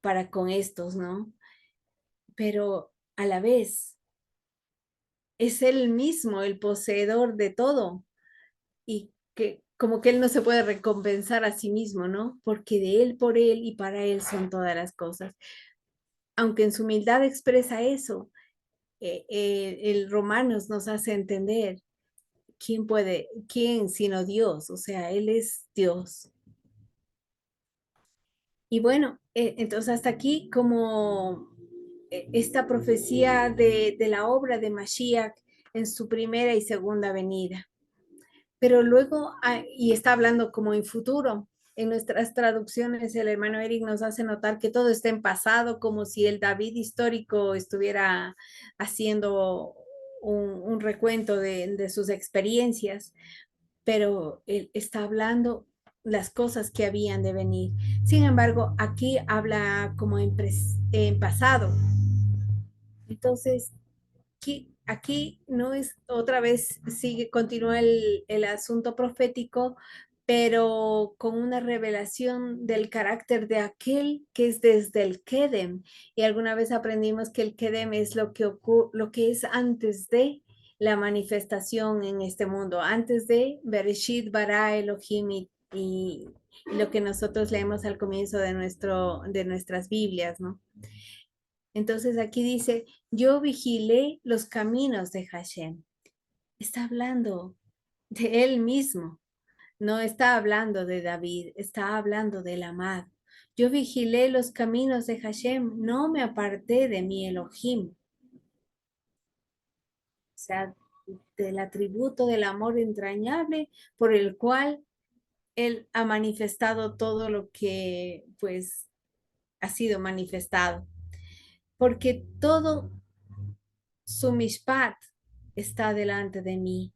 para con estos, ¿no? Pero a la vez es él mismo el poseedor de todo y que como que él no se puede recompensar a sí mismo, ¿no? Porque de él, por él y para él son todas las cosas. Aunque en su humildad expresa eso, el Romanos nos hace entender quién sino Dios, o sea, Él es Dios. Y bueno, entonces hasta aquí como esta profecía de la obra de Mashiach en su primera y segunda venida. Pero luego, y está hablando como en futuro, en nuestras traducciones el hermano Eric nos hace notar que todo está en pasado, como si el David histórico estuviera haciendo un recuento de sus experiencias, pero él está hablando las cosas que habían de venir. Sin embargo, aquí habla como en pasado. Entonces, aquí no es otra vez, continúa el asunto profético, pero con una revelación del carácter de aquel que es desde el Kedem. Y alguna vez aprendimos que el Kedem es lo que es antes de la manifestación en este mundo, antes de Bereshit bara Elohim y lo que nosotros leemos al comienzo de nuestras Biblias, ¿no? Entonces aquí dice, yo vigilé los caminos de Hashem. Está hablando de él mismo. No está hablando de David, está hablando del amado. Yo vigilé los caminos de Hashem, no me aparté de mi Elohim. O sea, del atributo del amor entrañable por el cual él ha manifestado todo lo que pues ha sido manifestado. Porque todo su mishpat está delante de mí.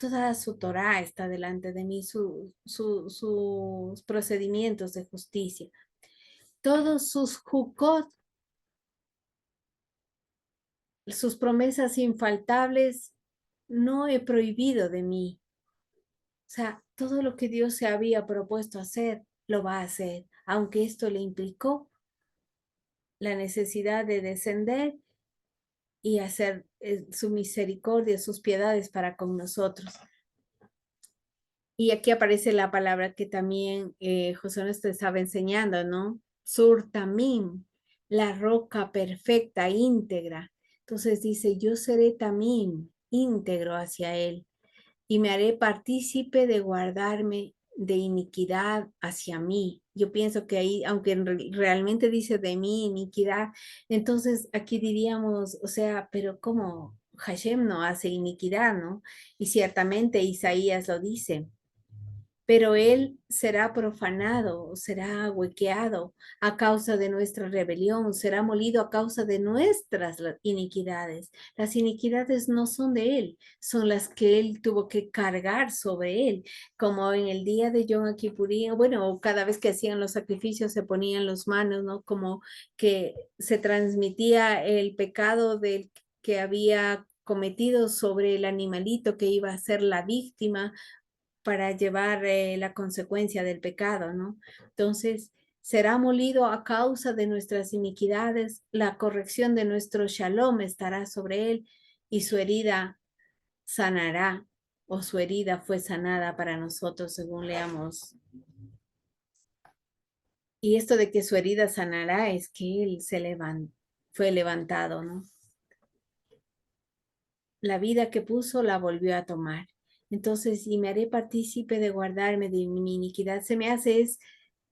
Toda su Torah está delante de mí, sus procedimientos de justicia. Todos sus jukot, sus promesas infaltables, no he prohibido de mí. O sea, todo lo que Dios se había propuesto hacer, lo va a hacer, aunque esto le implicó la necesidad de descender y hacer su misericordia, sus piedades para con nosotros. Y aquí aparece la palabra que también José nos estaba enseñando, ¿no? Sur Tamim, la roca perfecta, íntegra. Entonces dice, yo seré Tamim, íntegro hacia él, y me haré partícipe de guardarme de iniquidad hacia mí. Yo pienso que ahí, aunque realmente dice de mi iniquidad, entonces aquí diríamos, o sea, pero ¿cómo Hashem no hace iniquidad, no? Y ciertamente Isaías lo dice, pero él será profanado, será huequeado a causa de nuestra rebelión, será molido a causa de nuestras iniquidades. Las iniquidades no son de él, son las que él tuvo que cargar sobre él, como en el día de Yom Kippurín, bueno, cada vez que hacían los sacrificios se ponían las manos, ¿no? Como que se transmitía el pecado del que había cometido sobre el animalito que iba a ser la víctima para llevar la consecuencia del pecado, ¿no? Entonces, será molido a causa de nuestras iniquidades, la corrección de nuestro shalom estará sobre él y su herida sanará o su herida fue sanada para nosotros, según leamos. Y esto de que su herida sanará es que él fue levantado, ¿no? La vida que puso la volvió a tomar. Entonces, y me haré partícipe de guardarme de mi iniquidad. Se me hace es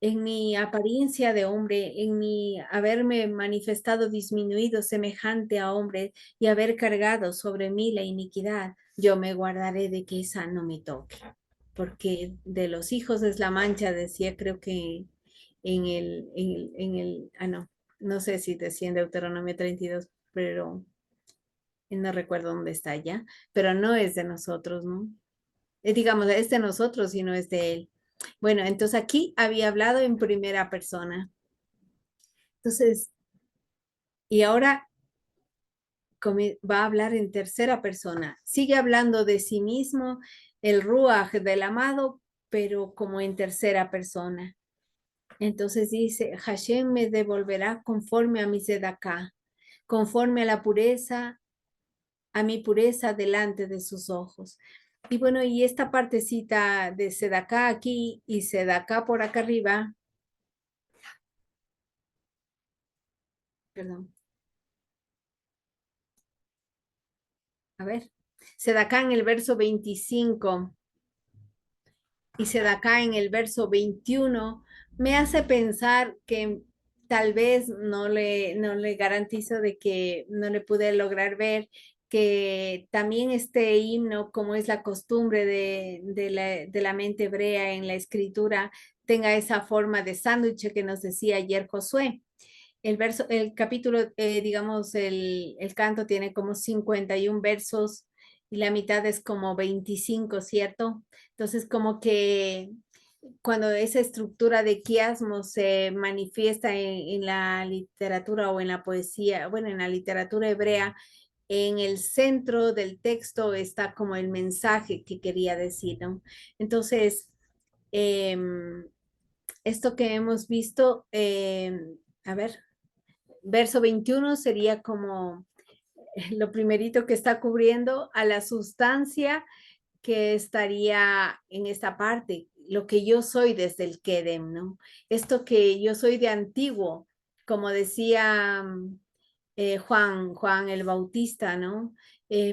en mi apariencia de hombre, en mi haberme manifestado disminuido semejante a hombre y haber cargado sobre mí la iniquidad, yo me guardaré de que esa no me toque. Porque de los hijos es la mancha, decía, creo que no sé si decía en Deuteronomio 32, pero no recuerdo dónde está ya, pero no es de nosotros, ¿no? Digamos, es de nosotros y no es de él. Bueno, entonces aquí había hablado en primera persona. Entonces, y ahora va a hablar en tercera persona. Sigue hablando de sí mismo, el Ruach del amado, pero como en tercera persona. Entonces dice, Hashem me devolverá conforme a mi sedaká, conforme a la pureza, a mi pureza delante de sus ojos. Y bueno, y esta partecita de Sedacá aquí y Sedacá por acá arriba, perdón, a ver, Sedacá en el verso 25 y Sedacá en el verso 21 me hace pensar que tal vez no le garantizo de que no le pude lograr ver que también este himno, como es la costumbre de la mente hebrea en la escritura, tenga esa forma de sándwich que nos decía ayer Josué. El capítulo, digamos, el canto tiene como 51 versos y la mitad es como 25, ¿cierto? Entonces, como que cuando esa estructura de quiasmo se manifiesta en la literatura o en la poesía, bueno, en la literatura hebrea, en el centro del texto está como el mensaje que quería decir, ¿no? Entonces, esto que hemos visto, a ver, verso 21 sería como lo primerito que está cubriendo a la sustancia que estaría en esta parte, lo que yo soy desde el Kedem, ¿no? Esto que yo soy de antiguo, como decía Juan el Bautista, ¿no?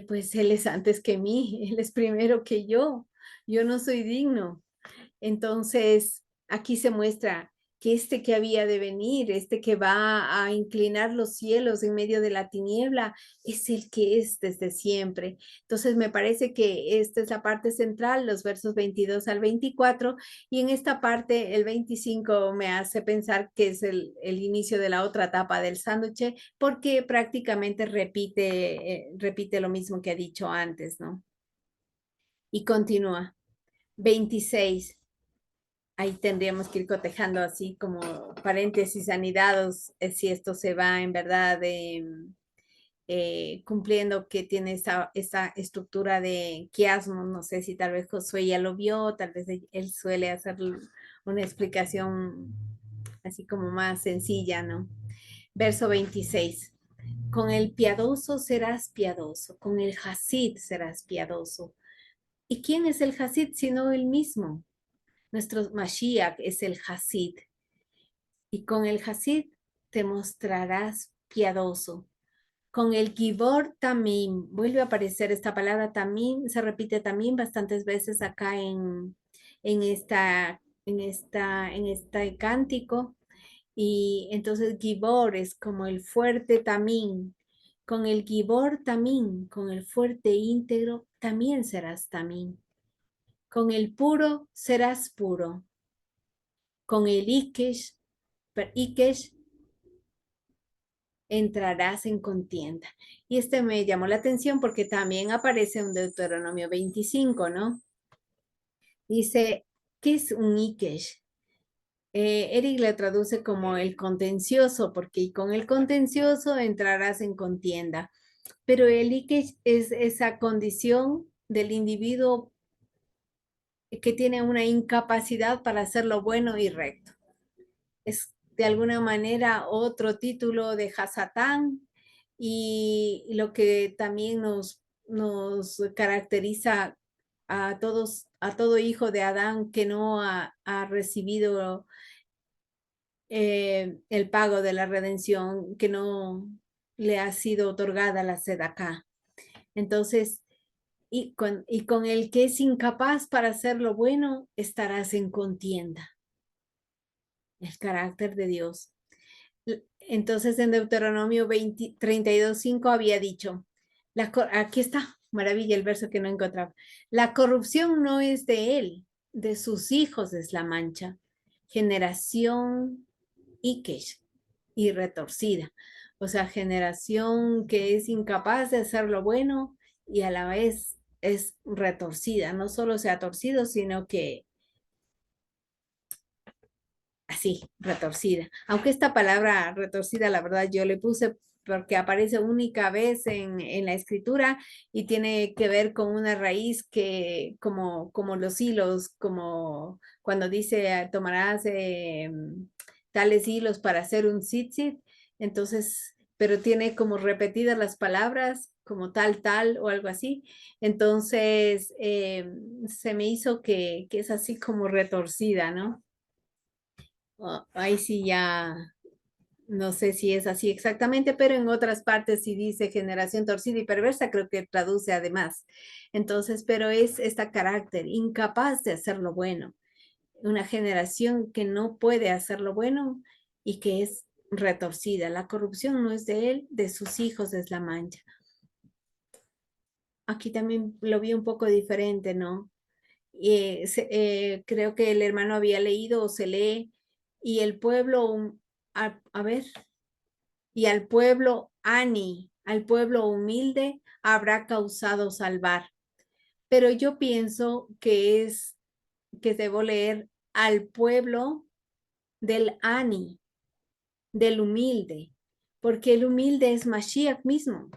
Pues él es antes que mí, él es primero que yo no soy digno. Entonces, aquí se muestra que este que había de venir, este que va a inclinar los cielos en medio de la tiniebla, es el que es desde siempre. Entonces, me parece que esta es la parte central, los versos 22 al 24, y en esta parte, el 25, me hace pensar que es el inicio de la otra etapa del sándwich, porque prácticamente repite lo mismo que ha dicho antes, ¿no? Y continúa. 26. Ahí tendríamos que ir cotejando así como paréntesis anidados, si esto se va en verdad cumpliendo que tiene esa estructura de quiasmos. No sé si tal vez Josué ya lo vio, tal vez él suele hacer una explicación así como más sencilla, ¿no? Verso 26. Con el piadoso serás piadoso, con el Hasid serás piadoso. ¿Y quién es el Hasid sino él mismo? Nuestro Mashiach es el Hasid. Y con el Hasid te mostrarás piadoso. Con el Gibor Tamim, vuelve a aparecer esta palabra Tamim, se repite también bastantes veces acá en este cántico. Y entonces Gibor es como el fuerte Tamim. Con el Gibor Tamim, con el fuerte íntegro, también serás Tamim. Con el puro serás puro. Con el Ikesh entrarás en contienda. Y este me llamó la atención porque también aparece en Deuteronomio 25, ¿no? Dice, ¿qué es un Ikesh? Eric le traduce como el contencioso, porque con el contencioso entrarás en contienda. Pero el Ikesh es esa condición del individuo que tiene una incapacidad para hacer lo bueno y recto. Es de alguna manera otro título de Hasatán, y lo que también nos caracteriza a todos, a todo hijo de Adán que no ha recibido el pago de la redención, que no le ha sido otorgada la sedacá. Entonces, y con el que es incapaz para hacer lo bueno, estarás en contienda. El carácter de Dios. Entonces en Deuteronomio 32:5 había dicho, aquí está, maravilla el verso que no encontraba, la corrupción no es de él, de sus hijos es la mancha, generación Ikesh y retorcida, o sea, generación que es incapaz de hacer lo bueno y a la vez es retorcida, no solo se ha torcido, sino que así, retorcida. Aunque esta palabra retorcida, la verdad, yo le puse porque aparece única vez en la escritura y tiene que ver con una raíz que, como los hilos, como cuando dice tomarás tales hilos para hacer un tzitzit, entonces, pero tiene como repetidas las palabras, como tal o algo así. Entonces, se me hizo que es así como retorcida, ¿no? Ahí sí ya no sé si es así exactamente, pero en otras partes sí dice generación torcida y perversa, creo que traduce además. Entonces, pero es este carácter incapaz de hacer lo bueno, una generación que no puede hacer lo bueno y que es retorcida. La corrupción no es de él, de sus hijos es la mancha. Aquí también lo vi un poco diferente, ¿no? Creo que el hermano había leído o se lee, y el pueblo, a ver, y al pueblo al pueblo humilde, habrá causado salvar. Pero yo pienso que debo leer al pueblo del del humilde, porque el humilde es Mashiach mismo.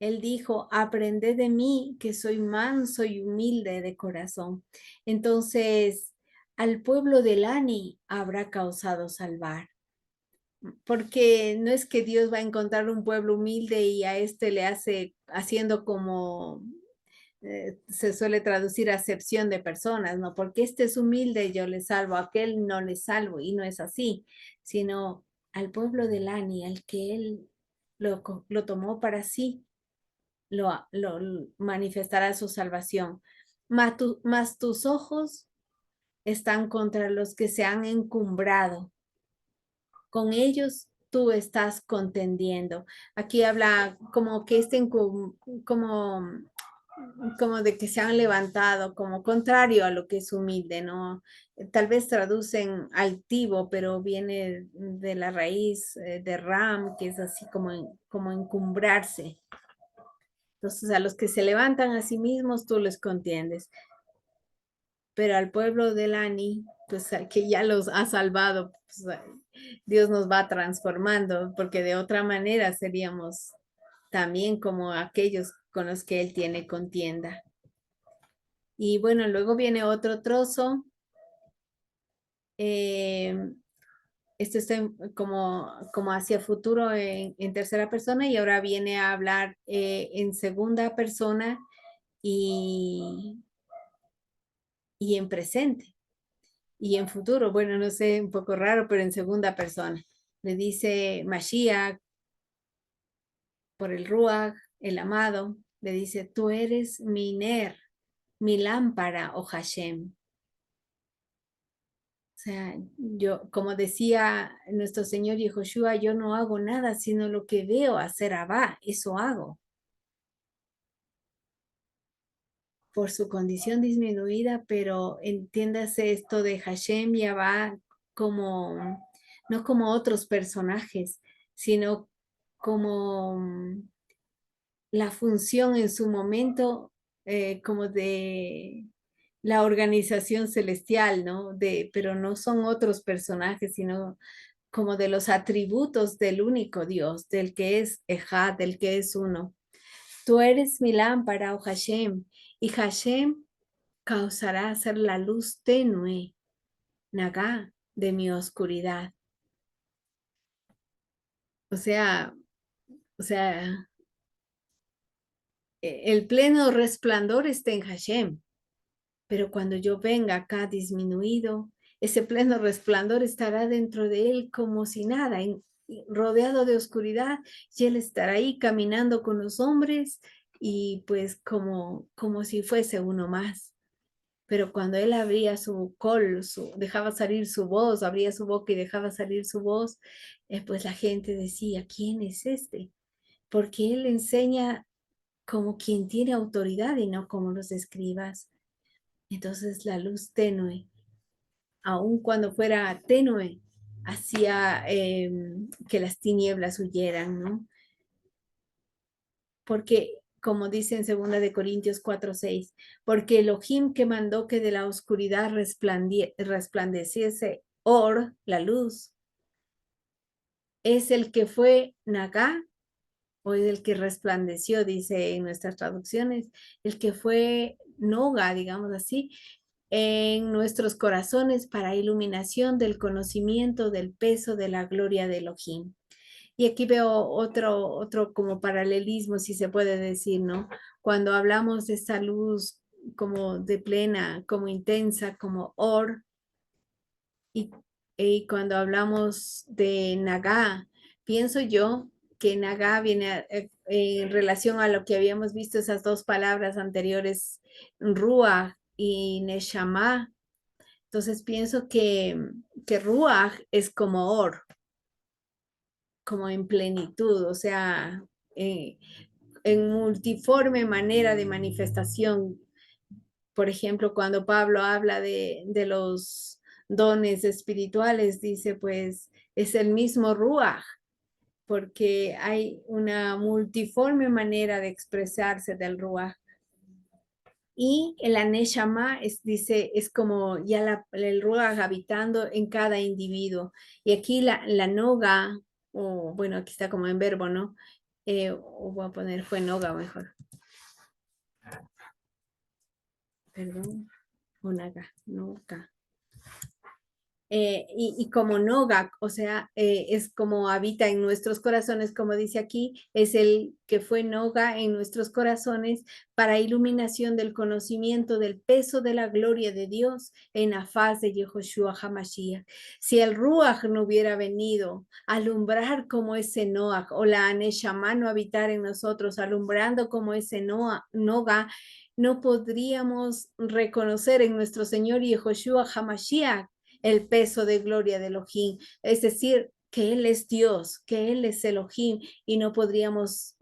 Él dijo, aprended de mí que soy manso y humilde de corazón. Entonces, al pueblo de Lani habrá causado salvar. Porque no es que Dios va a encontrar un pueblo humilde y a este le hace haciendo como se suele traducir acepción de personas, ¿no? Porque este es humilde, yo le salvo, a aquel no le salvo, y no es así, sino al pueblo de Lani, al que él lo tomó para sí, lo manifestará su salvación. Mas tus ojos están contra los que se han encumbrado. Con ellos tú estás contendiendo. Aquí habla como que estén como de que se han levantado, como contrario a lo que es humilde, ¿no? Tal vez traducen altivo, pero viene de la raíz de ram, que es así como encumbrarse. Entonces, a los que se levantan a sí mismos, tú les contiendes. Pero al pueblo de Lani, pues que ya los ha salvado, pues, Dios nos va transformando, porque de otra manera seríamos también como aquellos con los que Él tiene contienda. Y bueno, luego viene otro trozo. Esto está como hacia futuro en tercera persona y ahora viene a hablar en segunda persona y, y en presente y en futuro. Bueno, no sé, un poco raro, pero en segunda persona. Le dice Mashiach por el Ruach, el amado, le dice, tú eres mi ner, mi lámpara, oh Hashem. O sea, yo, como decía nuestro Señor Yehoshua, yo no hago nada, sino lo que veo hacer Abba, eso hago. Por su condición disminuida, pero entiéndase esto de Hashem y Abba como, no como otros personajes, sino como la función en su momento, como de la organización celestial, ¿no? Pero no son otros personajes, sino como de los atributos del único Dios, del que es Ejad, del que es uno. Tú eres mi lámpara, oh Hashem, y Hashem causará ser la luz tenue, Nagá, de mi oscuridad. O sea, o sea, el pleno resplandor está en Hashem, pero cuando yo venga acá disminuido, ese pleno resplandor estará dentro de él como si nada, rodeado de oscuridad, y él estará ahí caminando con los hombres y pues como si fuese uno más. Pero cuando él abría su col, dejaba salir su voz, abría su boca y dejaba salir su voz, pues la gente decía, ¿quién es este? Porque él enseña como quien tiene autoridad y no como los escribas. Entonces la luz tenue, aun cuando fuera tenue, hacía que las tinieblas huyeran, ¿no? Porque, como dice en 2 de Corintios 4:6, porque Elohim que mandó que de la oscuridad resplandeciese Or, la luz, es el que fue Nagá, o es el que resplandeció, dice en nuestras traducciones, el que fue Noga, digamos así, en nuestros corazones para iluminación del conocimiento del peso de la gloria de Elohim. Y aquí veo otro como paralelismo, si se puede decir, ¿no? Cuando hablamos de esta luz como de plena, como intensa, como or, y, y cuando hablamos de Nagá, pienso yo que Nagá viene en relación a lo que habíamos visto, esas dos palabras anteriores, Ruach y Neshama. Entonces pienso que Ruach es como Or, como en plenitud, o sea, en multiforme manera de manifestación. Por ejemplo, cuando Pablo habla de los dones espirituales, dice, pues es el mismo Ruach, porque hay una multiforme manera de expresarse del Ruach. Y el Aneshama dice, es como ya el Ruach habitando en cada individuo. Y aquí la Noga, o bueno, aquí está como en verbo, ¿no? O voy a poner fue Noga mejor. Perdón, o Naga, Noga. y como Noga, o sea, es como habita en nuestros corazones, como dice aquí, es el que fue Noga en nuestros corazones para iluminación del conocimiento del peso de la gloria de Dios en la faz de Yehoshua HaMashiach. Si el Ruach no hubiera venido a alumbrar como ese Noach, o la Aneshama no habitar en nosotros, alumbrando como ese Noga, no podríamos reconocer en nuestro Señor Yehoshua HaMashiach el peso de gloria de Elohim, es decir, que Él es Dios, que Él es Elohim y no podríamos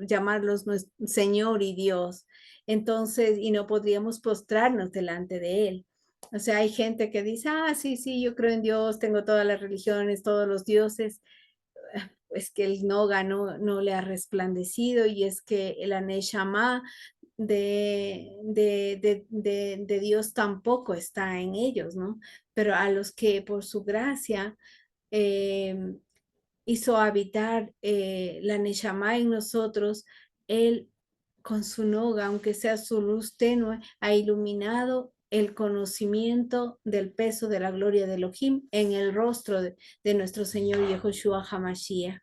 llamarlos Señor y Dios. Entonces, y no podríamos postrarnos delante de Él. O sea, hay gente que dice, sí, sí, yo creo en Dios, tengo todas las religiones, todos los dioses. Es que el Noga no le ha resplandecido y es que el Aneshama de Dios tampoco está en ellos, ¿no? Pero a los que por su gracia eh, hizo habitar la Neshama en nosotros, Él con su noga, aunque sea su luz tenue, ha iluminado el conocimiento del peso de la gloria de Elohim en el rostro de nuestro Señor Yehoshua HaMashiach.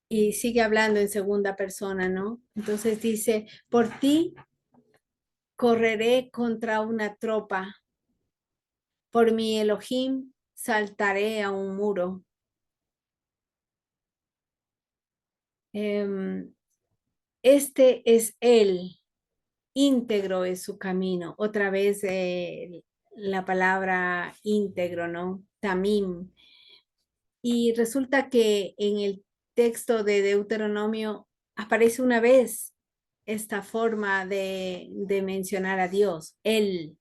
Y sigue hablando en segunda persona, ¿no? Entonces dice, por ti correré contra una tropa, por mi Elohim saltaré a un muro. Este es él, íntegro es su camino. Otra vez la palabra íntegro, ¿no? Tamim. Y resulta que en el texto de Deuteronomio aparece una vez esta forma de mencionar a Dios, él,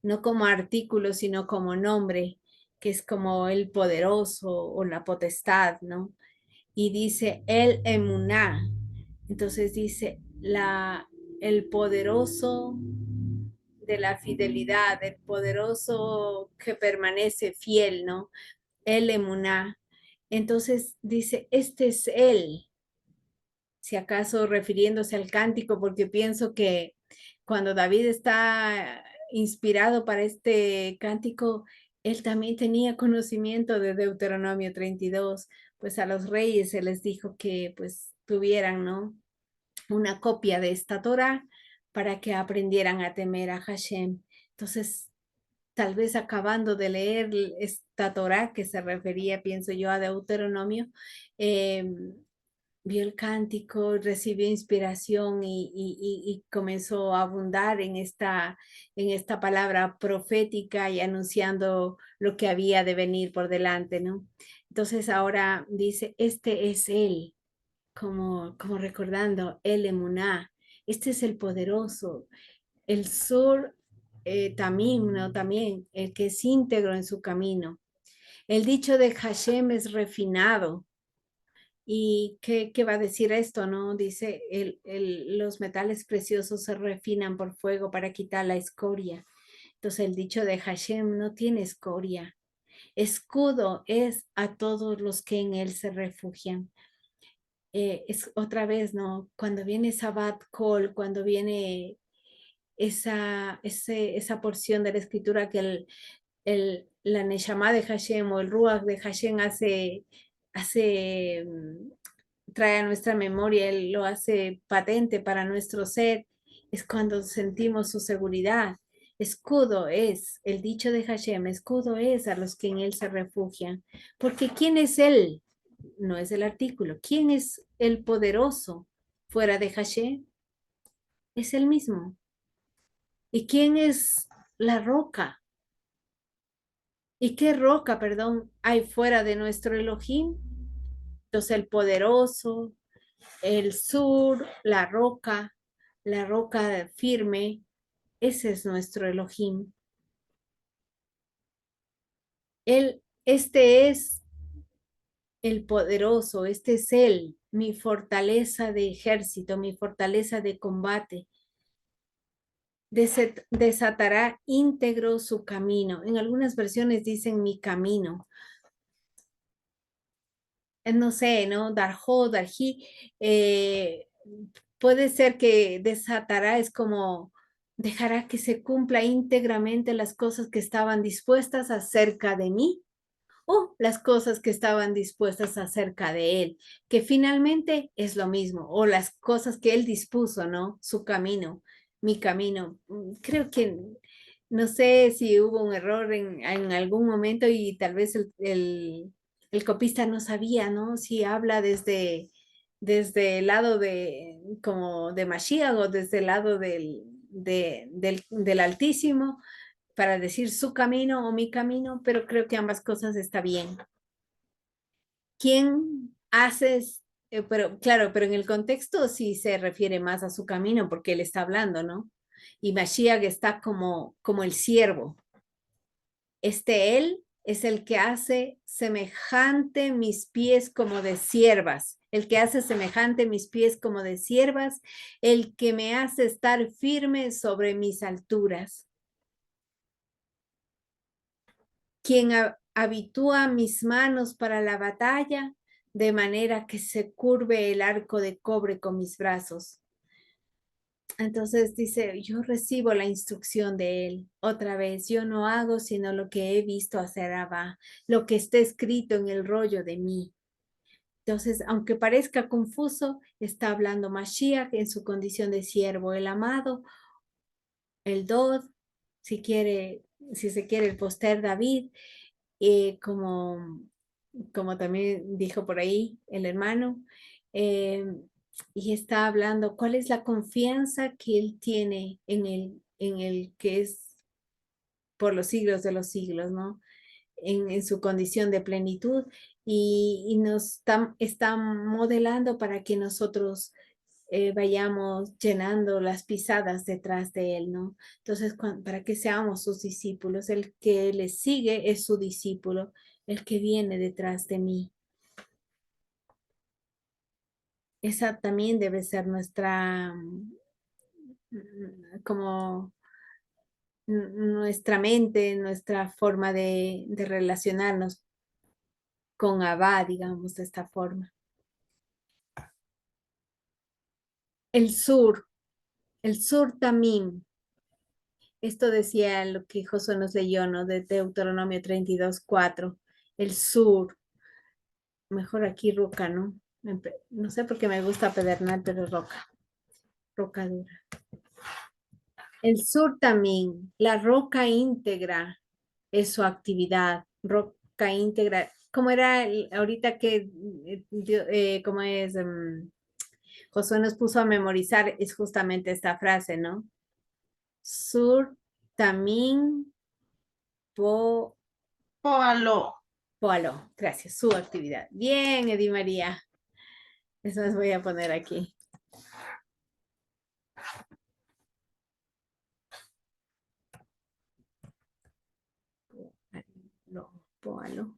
no como artículo, sino como nombre, que es como el poderoso o la potestad, ¿no? Y dice el emuná. Entonces dice el poderoso de la fidelidad, el poderoso que permanece fiel, ¿no? El emuná. Entonces dice, este es él, si acaso refiriéndose al cántico, porque pienso que cuando David está inspirado para este cántico, él también tenía conocimiento de Deuteronomio 32, pues a los reyes se les dijo que pues tuvieran, ¿no? Una copia de esta Torah para que aprendieran a temer a Hashem. Entonces, tal vez acabando de leer esta Torah que se refería, pienso yo, a Deuteronomio, vio el cántico, recibió inspiración y comenzó a abundar en esta palabra profética y anunciando lo que había de venir por delante, ¿no? Entonces ahora dice, este es él, como recordando, el emuná, este es el poderoso, el sur tamim, ¿no? También, el que es íntegro en su camino. El dicho de Hashem es refinado. ¿Y qué va a decir esto, no? Dice, los metales preciosos se refinan por fuego para quitar la escoria. Entonces el dicho de Hashem no tiene escoria. Escudo es a todos los que en él se refugian. Es otra vez, ¿no? Cuando viene Sabbat Kol, cuando viene esa porción de la escritura que la Neshama de Hashem o el Ruach de Hashem hace trae a nuestra memoria, Él lo hace patente para nuestro ser, es cuando sentimos su seguridad. Escudo es, el dicho de Hashem, escudo es a los que en Él se refugian. Porque ¿quién es Él? No es el artículo. ¿Quién es el poderoso fuera de Hashem? Es Él mismo. ¿Y quién es la roca? ¿Y qué roca, perdón, hay fuera de nuestro Elohim? Entonces el poderoso, el sur, la roca firme, ese es nuestro Elohim. Este es el poderoso, este es él, mi fortaleza de ejército, mi fortaleza de combate. Desatará íntegro su camino. En algunas versiones dicen mi camino. No sé, ¿no? Darjo, Darjí. Puede ser que desatará es como dejará que se cumpla íntegramente las cosas que estaban dispuestas acerca de mí o las cosas que estaban dispuestas acerca de él, que finalmente es lo mismo, o las cosas que él dispuso, ¿no? Su camino, mi camino. Creo que no sé si hubo un error en algún momento y tal vez el copista no sabía, ¿no? Si habla desde el lado de, como de Mashiach o desde el lado del Altísimo para decir su camino o mi camino, pero creo que ambas cosas está bien. ¿Quién haces? Pero claro, pero en el contexto sí se refiere más a su camino porque él está hablando, ¿no? Y Mashiach está como el siervo. Él es el que hace semejante mis pies como de siervas, el que hace semejante mis pies como de siervas, el que me hace estar firme sobre mis alturas. Quien habitúa mis manos para la batalla, de manera que se curve el arco de cobre con mis brazos. Entonces dice, yo recibo la instrucción de él. Otra vez, yo no hago sino lo que he visto hacer Abba, lo que está escrito en el rollo de mí. Entonces, aunque parezca confuso, está hablando Mashiach en su condición de siervo, el amado, el Dod, si se quiere, el poster David, como, como también dijo por ahí el hermano, eh, y está hablando cuál es la confianza que él tiene en el que es por los siglos de los siglos, ¿no? En su condición de plenitud y nos está modelando para que nosotros vayamos llenando las pisadas detrás de él, ¿no? Entonces, para que seamos sus discípulos, el que le sigue es su discípulo, el que viene detrás de mí. Esa también debe ser nuestra, como nuestra mente, nuestra forma de relacionarnos con Abba, digamos, de esta forma. El el sur también. Esto decía lo que Josué nos leyó, ¿no? De Deuteronomio 32:4. El sur. Mejor aquí roca, ¿no? No sé por qué me gusta pedernal, pero roca. Roca dura. El sur también. La roca íntegra es su actividad. Roca íntegra. ¿Cómo era ahorita que, cómo es? Josué nos puso a memorizar, es justamente esta frase, ¿no? Sur también po, Póalo. poalo. Gracias, su actividad. Bien, Edi María. Eso les voy a poner aquí. Poalo.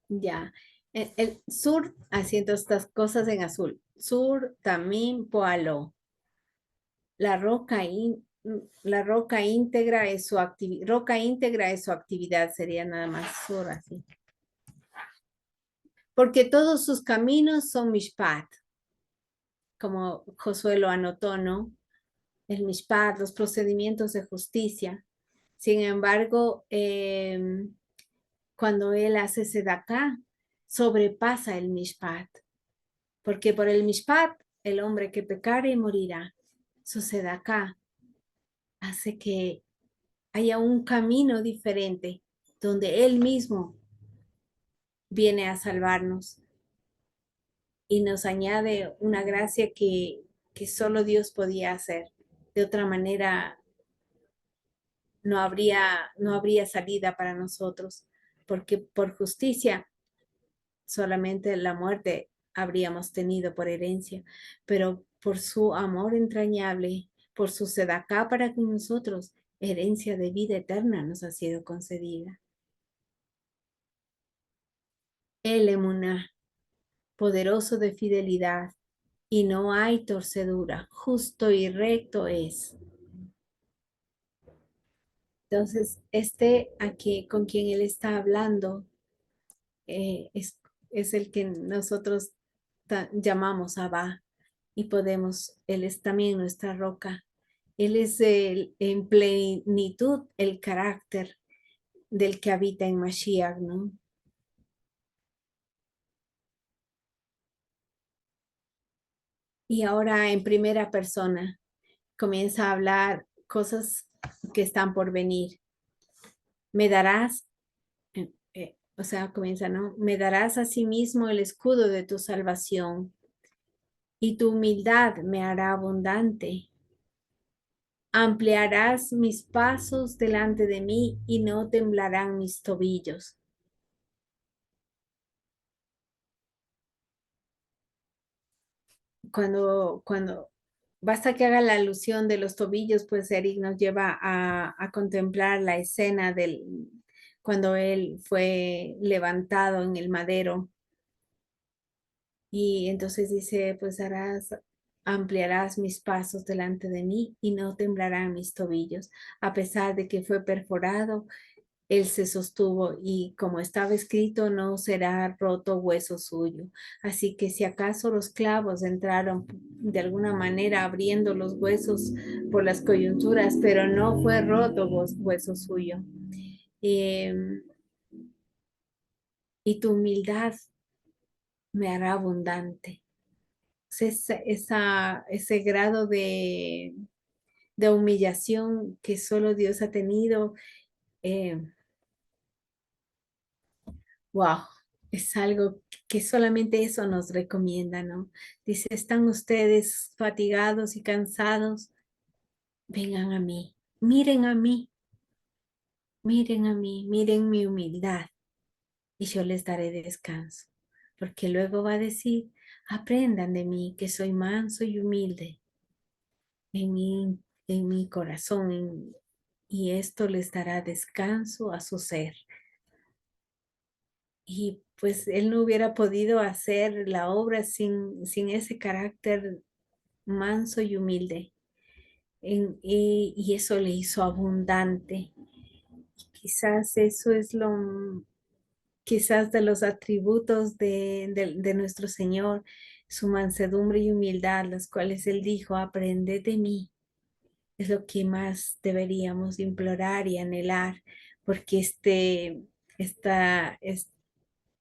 Ya. El sur, haciendo estas cosas en azul. Sur también poalo. La roca, la roca íntegra es su actividad. Roca íntegra es su actividad, sería nada más sur así. Porque todos sus caminos son mishpat, como Josué lo anotó, ¿no? El mishpat, los procedimientos de justicia. Sin embargo, cuando él hace sedaká, sobrepasa el mishpat, porque por el mishpat el hombre que pecare morirá. Su sedaká hace que haya un camino diferente donde él mismo viene a salvarnos y nos añade una gracia que solo Dios podía hacer. De otra manera, no habría salida para nosotros, porque por justicia solamente la muerte habríamos tenido por herencia, pero por su amor entrañable, por su sedacá para con nosotros, herencia de vida eterna nos ha sido concedida. El emuná, poderoso de fidelidad, y no hay torcedura, justo y recto es. Entonces, este aquí con quien él está hablando es es el que nosotros llamamos Abba y podemos, Él es también nuestra roca. Él es en plenitud el carácter del que habita en Mashiach, ¿no? Y ahora en primera persona comienza a hablar cosas que están por venir. Me darás, o sea, comienza, ¿no? Me darás a sí mismo el escudo de tu salvación y tu humildad me hará abundante. Ampliarás mis pasos delante de mí y no temblarán mis tobillos. Cuando basta que haga la alusión de los tobillos, pues Eric nos lleva a contemplar la escena cuando él fue levantado en el madero. Y entonces dice, pues ampliarás mis pasos delante de mí y no temblarán mis tobillos. A pesar de que fue perforado, él se sostuvo y como estaba escrito, no será roto hueso suyo. Así que si acaso los clavos entraron de alguna manera abriendo los huesos por las coyunturas, pero no fue roto hueso suyo. Eh, y tu humildad me hará abundante. Ese grado de humillación que solo Dios ha tenido. eh, Wow, es algo que solamente eso nos recomienda, ¿no? Dice, están ustedes fatigados y cansados, vengan a mí, miren a mí, miren a mí, miren mi humildad y yo les daré descanso. Porque luego va a decir, aprendan de mí que soy manso y humilde en mi corazón y esto les dará descanso a su ser. Y pues él no hubiera podido hacer la obra sin ese carácter manso y humilde. Y eso le hizo abundante. Quizás eso es quizás de los atributos de nuestro Señor, su mansedumbre y humildad, las cuales Él dijo, aprended de mí. Es lo que más deberíamos implorar y anhelar, porque esta,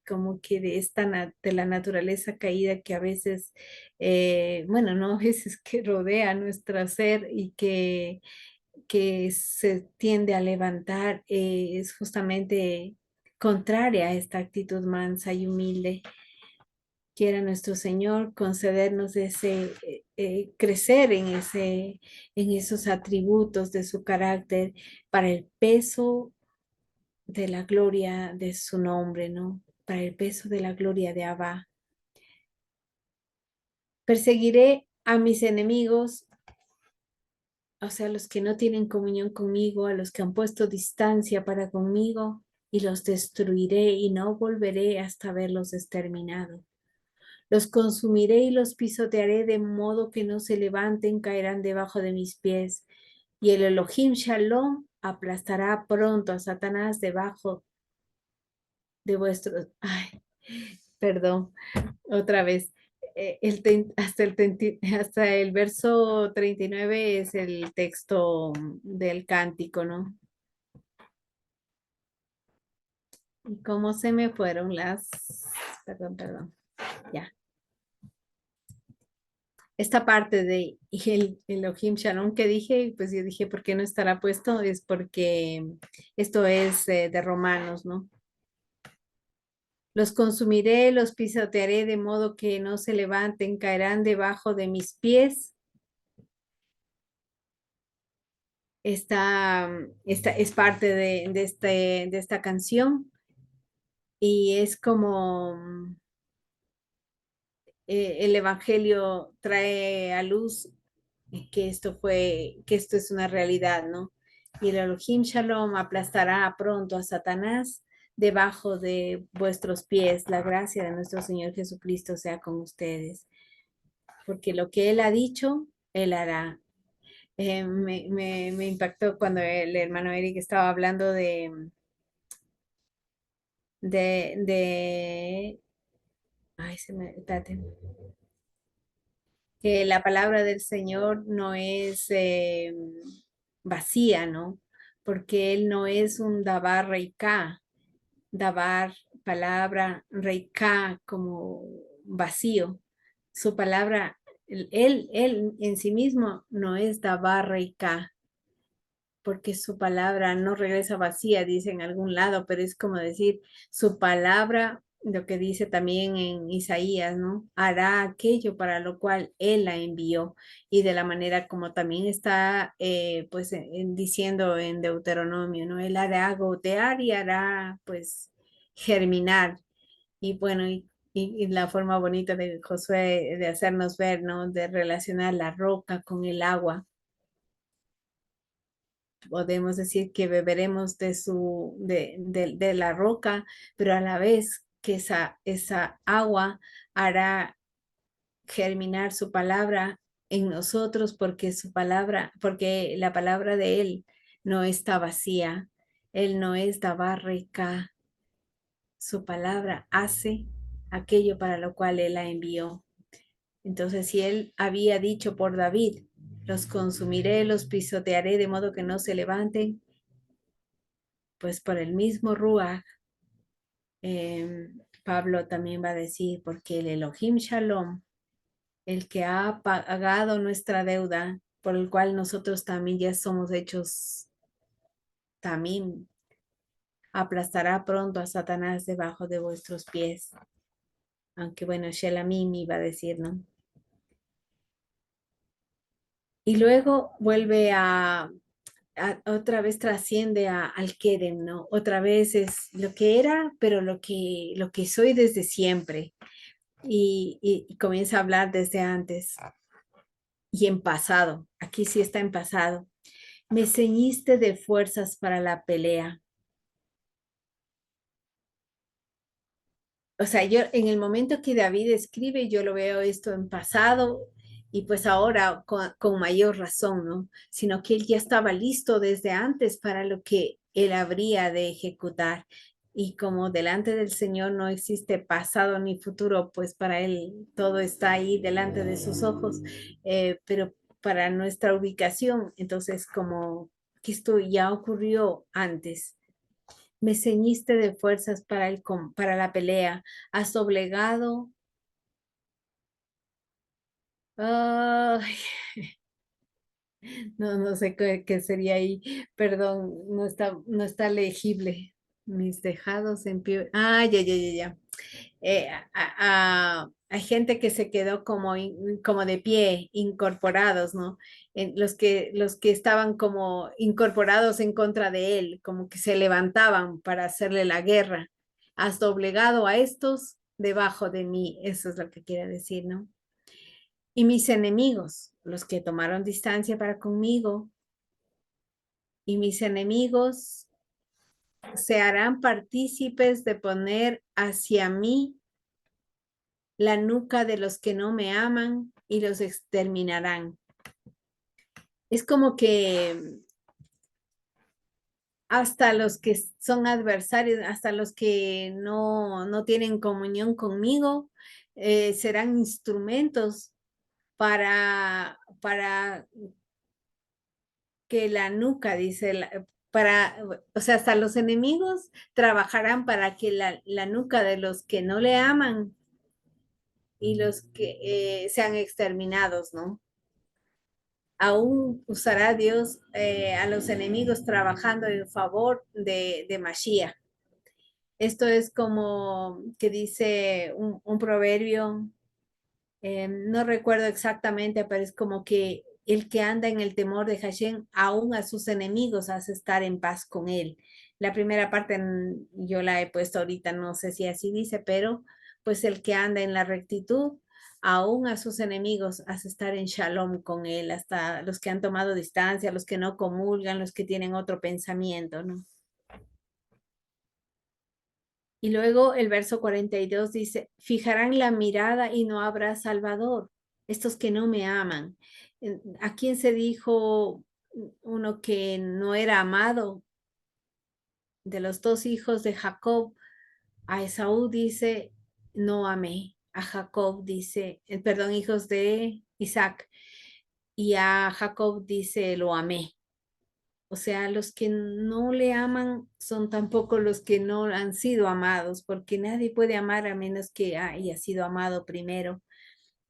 como que de la naturaleza caída que a veces, bueno, no a veces que rodea nuestro ser y que se tiende a levantar, es justamente contraria a esta actitud mansa y humilde. Quiera nuestro Señor concedernos ese, crecer en esos atributos de su carácter para el peso de la gloria de su nombre, ¿no? Para el peso de la gloria de Abba. Perseguiré a mis enemigos, o sea, los que no tienen comunión conmigo, a los que han puesto distancia para conmigo, y los destruiré y no volveré hasta haberlos exterminado. Los consumiré y los pisotearé de modo que no se levanten, caerán debajo de mis pies. Y el Elohim Shalom aplastará pronto a Satanás debajo de vuestros... Ay, perdón, otra vez. Hasta el verso 39 es el texto del cántico, ¿no? Y cómo se me fueron perdón, ya. Esta parte de el Elohim Shalom que dije, pues yo dije, ¿por qué no estará puesto? Es porque esto es de Romanos, ¿no? Los consumiré, los pisotearé de modo que no se levanten, caerán debajo de mis pies. Esta es parte de esta canción y es como el Evangelio trae a luz que esto es una realidad, ¿no? Y el Elohim Shalom aplastará pronto a Satanás debajo de vuestros pies. La gracia de nuestro Señor Jesucristo sea con ustedes, porque lo que Él ha dicho, Él hará. Me impactó cuando el hermano Eric estaba hablando de Ay, espérate. Que la palabra del Señor no es vacía, ¿no? Porque Él no es un dabar reika, dabar, palabra, reika, como vacío. Su palabra, él en sí mismo no es dabar reika, porque su palabra no regresa vacía, dice en algún lado, pero es como decir, su palabra, lo que dice también en Isaías, ¿no? Hará aquello para lo cual Él la envió y de la manera como también está, pues, diciendo en Deuteronomio, ¿no? Él hará gotear y hará, pues, germinar. Y bueno, y la forma bonita de Josué de hacernos ver, ¿no? De relacionar la roca con el agua, podemos decir que beberemos de la roca, pero a la vez que esa agua hará germinar su palabra en nosotros porque su palabra, porque la palabra de Él no está vacía. Él no es tabarrica. Su palabra hace aquello para lo cual Él la envió. Entonces, si Él había dicho por David, los consumiré, los pisotearé de modo que no se levanten, pues por el mismo Ruach, Pablo también va a decir, porque el Elohim Shalom, el que ha pagado nuestra deuda, por el cual nosotros también ya somos hechos, también aplastará pronto a Satanás debajo de vuestros pies. Aunque bueno, Shelamim iba a decir, ¿no? Y luego vuelve otra vez trasciende al Kedem, ¿no? Otra vez es lo que era, pero lo que soy desde siempre. Y comienza a hablar desde antes y en pasado. Aquí sí está en pasado. Me ceñiste de fuerzas para la pelea. O sea, yo en el momento que David escribe, yo lo veo esto en pasado y pues ahora con mayor razón, ¿no? Sino que él ya estaba listo desde antes para lo que él habría de ejecutar. Y como delante del Señor no existe pasado ni futuro, pues para él todo está ahí delante de sus ojos, pero para nuestra ubicación, entonces como que esto ya ocurrió antes. Me ceñiste de fuerzas para la pelea. Has doblegado. Ay, no sé qué sería ahí. Perdón, no está legible. Mis dejados en pie. Ah, ya. Hay gente que se quedó como de pie, incorporados, ¿no? Los que estaban como incorporados en contra de él, como que se levantaban para hacerle la guerra. Has doblegado a estos debajo de mí, eso es lo que quiere decir, ¿no? Y mis enemigos, los que tomaron distancia para conmigo, y mis enemigos se harán partícipes de poner hacia mí la nuca de los que no me aman y los exterminarán. Es como que hasta los que son adversarios, hasta los que no tienen comunión conmigo, serán instrumentos para que la nuca, dice, o sea, hasta los enemigos trabajarán para que la nuca de los que no le aman y los que sean exterminados, ¿no? Aún usará Dios a los enemigos trabajando en favor de Mashiach. Esto es como que dice un proverbio, no recuerdo exactamente, pero es como que el que anda en el temor de Hashem, aún a sus enemigos hace estar en paz con él. La primera parte yo la he puesto ahorita, no sé si así dice, pero pues el que anda en la rectitud, aún a sus enemigos hace estar en shalom con él, hasta los que han tomado distancia, los que no comulgan, los que tienen otro pensamiento, ¿no? Y luego el verso 42 dice, fijarán la mirada y no habrá salvador, estos que no me aman. ¿A quién se dijo uno que no era amado? De los dos hijos de Jacob, a Esaú dice, no amé. a Jacob dice, perdón, hijos de Isaac, y a Jacob dice, lo amé. O sea, los que no le aman son tampoco los que no han sido amados, porque nadie puede amar a menos que haya sido amado primero.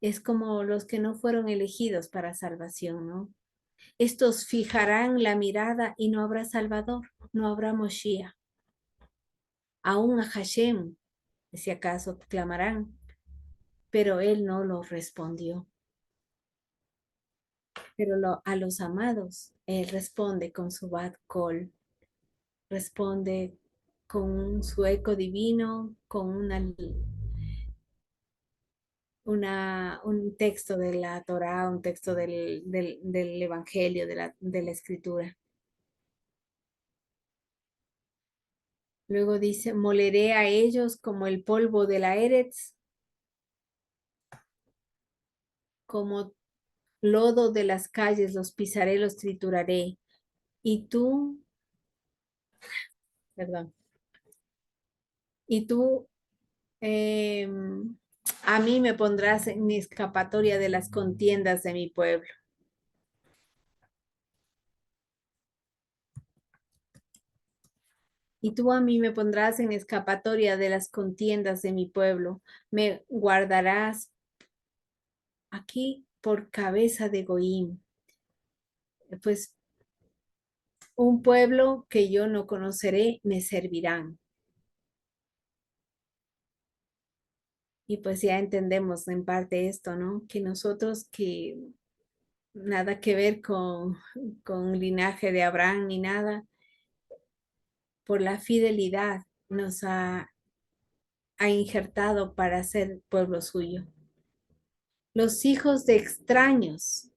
Es como los que no fueron elegidos para salvación, ¿no? Estos fijarán la mirada y no habrá Salvador, no habrá Moshiach. Aún a Hashem, si acaso clamarán, pero él no los respondió. Pero a los amados, él responde con su Bat Kol, responde con su eco divino, con un texto de la Torá, un texto del Evangelio, de la Escritura. Luego dice, moleré a ellos como el polvo de la Eretz, como lodo de las calles, los pisaré, los trituraré. Y tú, perdón, y tú a mí me pondrás en mi escapatoria de las contiendas de mi pueblo. Y tú a mí me pondrás en escapatoria de las contiendas de mi pueblo. Me guardarás aquí por cabeza de Goim. Pues un pueblo que yo no conoceré me servirán. Y pues ya entendemos en parte esto, ¿no? Que nosotros que nada que ver con linaje de Abraham ni nada, por la fidelidad nos ha injertado para ser pueblo suyo. Los hijos de extraños,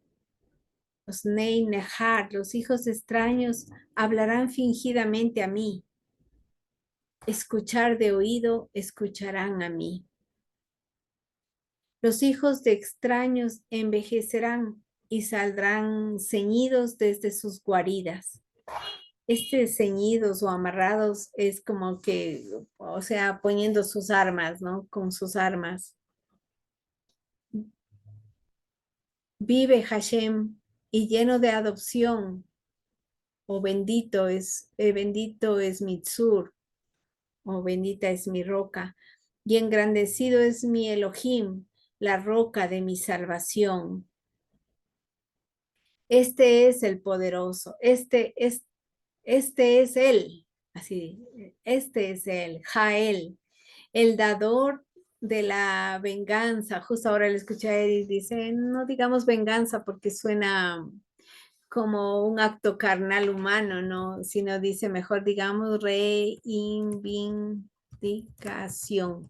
los Nei Nehar, los hijos de extraños hablarán fingidamente a mí. Escuchar de oído, escucharán a mí. Los hijos de extraños envejecerán y saldrán ceñidos desde sus guaridas. Ceñidos o amarrados es como que, o sea, poniendo sus armas, ¿no? Con sus armas. Vive Hashem y lleno de adopción, o bendito es mi Tzur, o bendita es mi roca, y engrandecido es mi Elohim, la roca de mi salvación. Este es el poderoso, este es él, así, este es él, Jael, el dador de la venganza. Justo ahora le escuché a Edith, dice, no digamos venganza porque suena como un acto carnal humano, ¿no? Sino dice, mejor digamos reivindicación.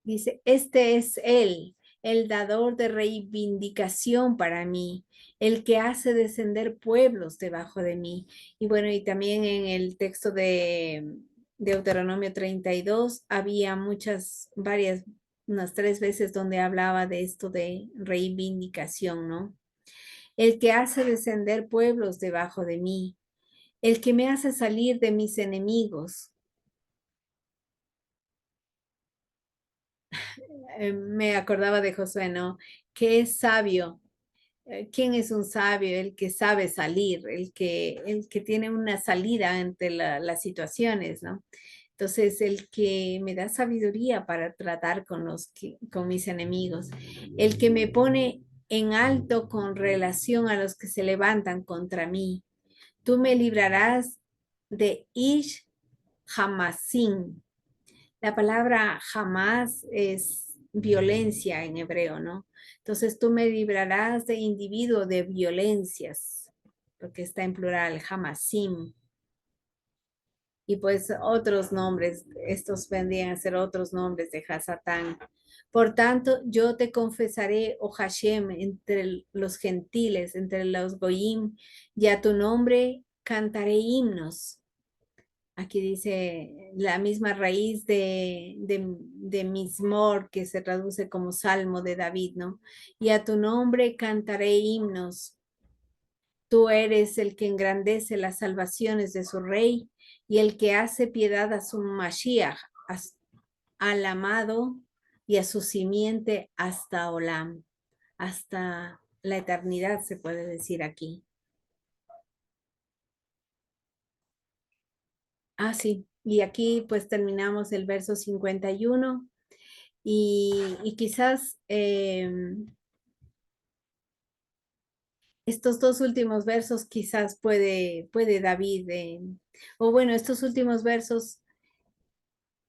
Dice, este es él, el dador de reivindicación para mí, el que hace descender pueblos debajo de mí. Y bueno, y también en el texto de Deuteronomio 32 había unas 3 veces donde hablaba de esto de reivindicación, ¿no? El que hace descender pueblos debajo de mí, el que me hace salir de mis enemigos. Me acordaba de Josué, ¿no? Que es sabio. ¿Quién es un sabio? El que sabe salir, el que tiene una salida ante las situaciones, ¿no? Entonces, el que me da sabiduría para tratar con mis enemigos, el que me pone en alto con relación a los que se levantan contra mí. Tú me librarás de Ish Hamasim. La palabra jamás es violencia en hebreo, ¿no? Entonces tú me librarás de individuo de violencias, porque está en plural, Hamasim. Y pues otros nombres, estos vendrían a ser otros nombres de Hasatán. Por tanto, yo te confesaré, oh Hashem, entre los gentiles, entre los goyim, y a tu nombre cantaré himnos. Aquí dice la misma raíz de Mismor, que se traduce como Salmo de David, ¿no? Y a tu nombre cantaré himnos. Tú eres el que engrandece las salvaciones de su rey y el que hace piedad a su Mashiach, al amado y a su simiente hasta Olam, hasta la eternidad, se puede decir aquí. Ah, sí, y aquí pues terminamos el verso 51 y quizás estos dos últimos versos quizás puede David, o bueno, estos últimos versos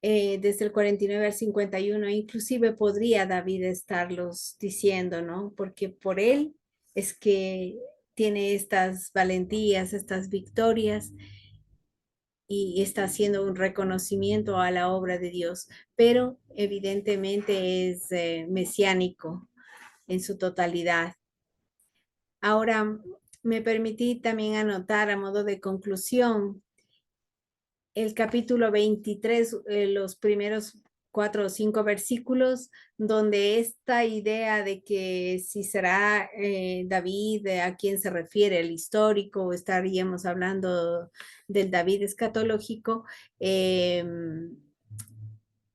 desde el 49 al 51, inclusive podría David estarlos diciendo, ¿no? Porque por él es que tiene estas valentías, estas victorias y está haciendo un reconocimiento a la obra de Dios, pero evidentemente es mesiánico en su totalidad. Ahora, me permití también anotar a modo de conclusión el capítulo 23, los primeros 4 o 5 versículos, donde esta idea de que si será David, a quién se refiere el histórico, o estaríamos hablando del David escatológico,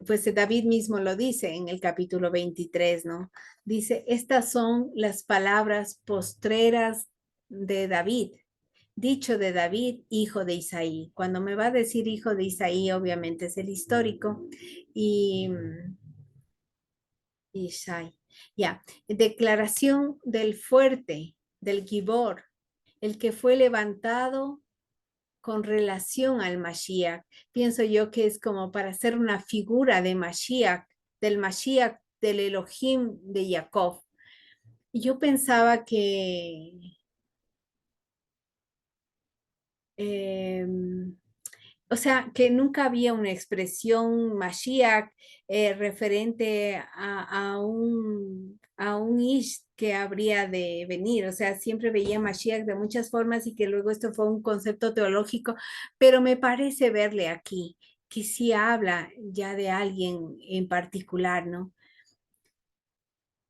pues David mismo lo dice en el capítulo 23, ¿no? Dice, estas son las palabras postreras de David, dicho de David, hijo de Isaí. Cuando me va a decir hijo de Isaí, obviamente es el histórico. Y Isaí, ya. Declaración del fuerte, del Gibor, el que fue levantado con relación al Mashiach. Pienso yo que es como para hacer una figura de Mashiach, del Mashiach, del Elohim de Jacob. Y yo pensaba que o sea, que nunca había una expresión Mashiach referente a un Ish que habría de venir. O sea, siempre veía Mashiach de muchas formas y que luego esto fue un concepto teológico, pero me parece verle aquí, que sí habla ya de alguien en particular, ¿no?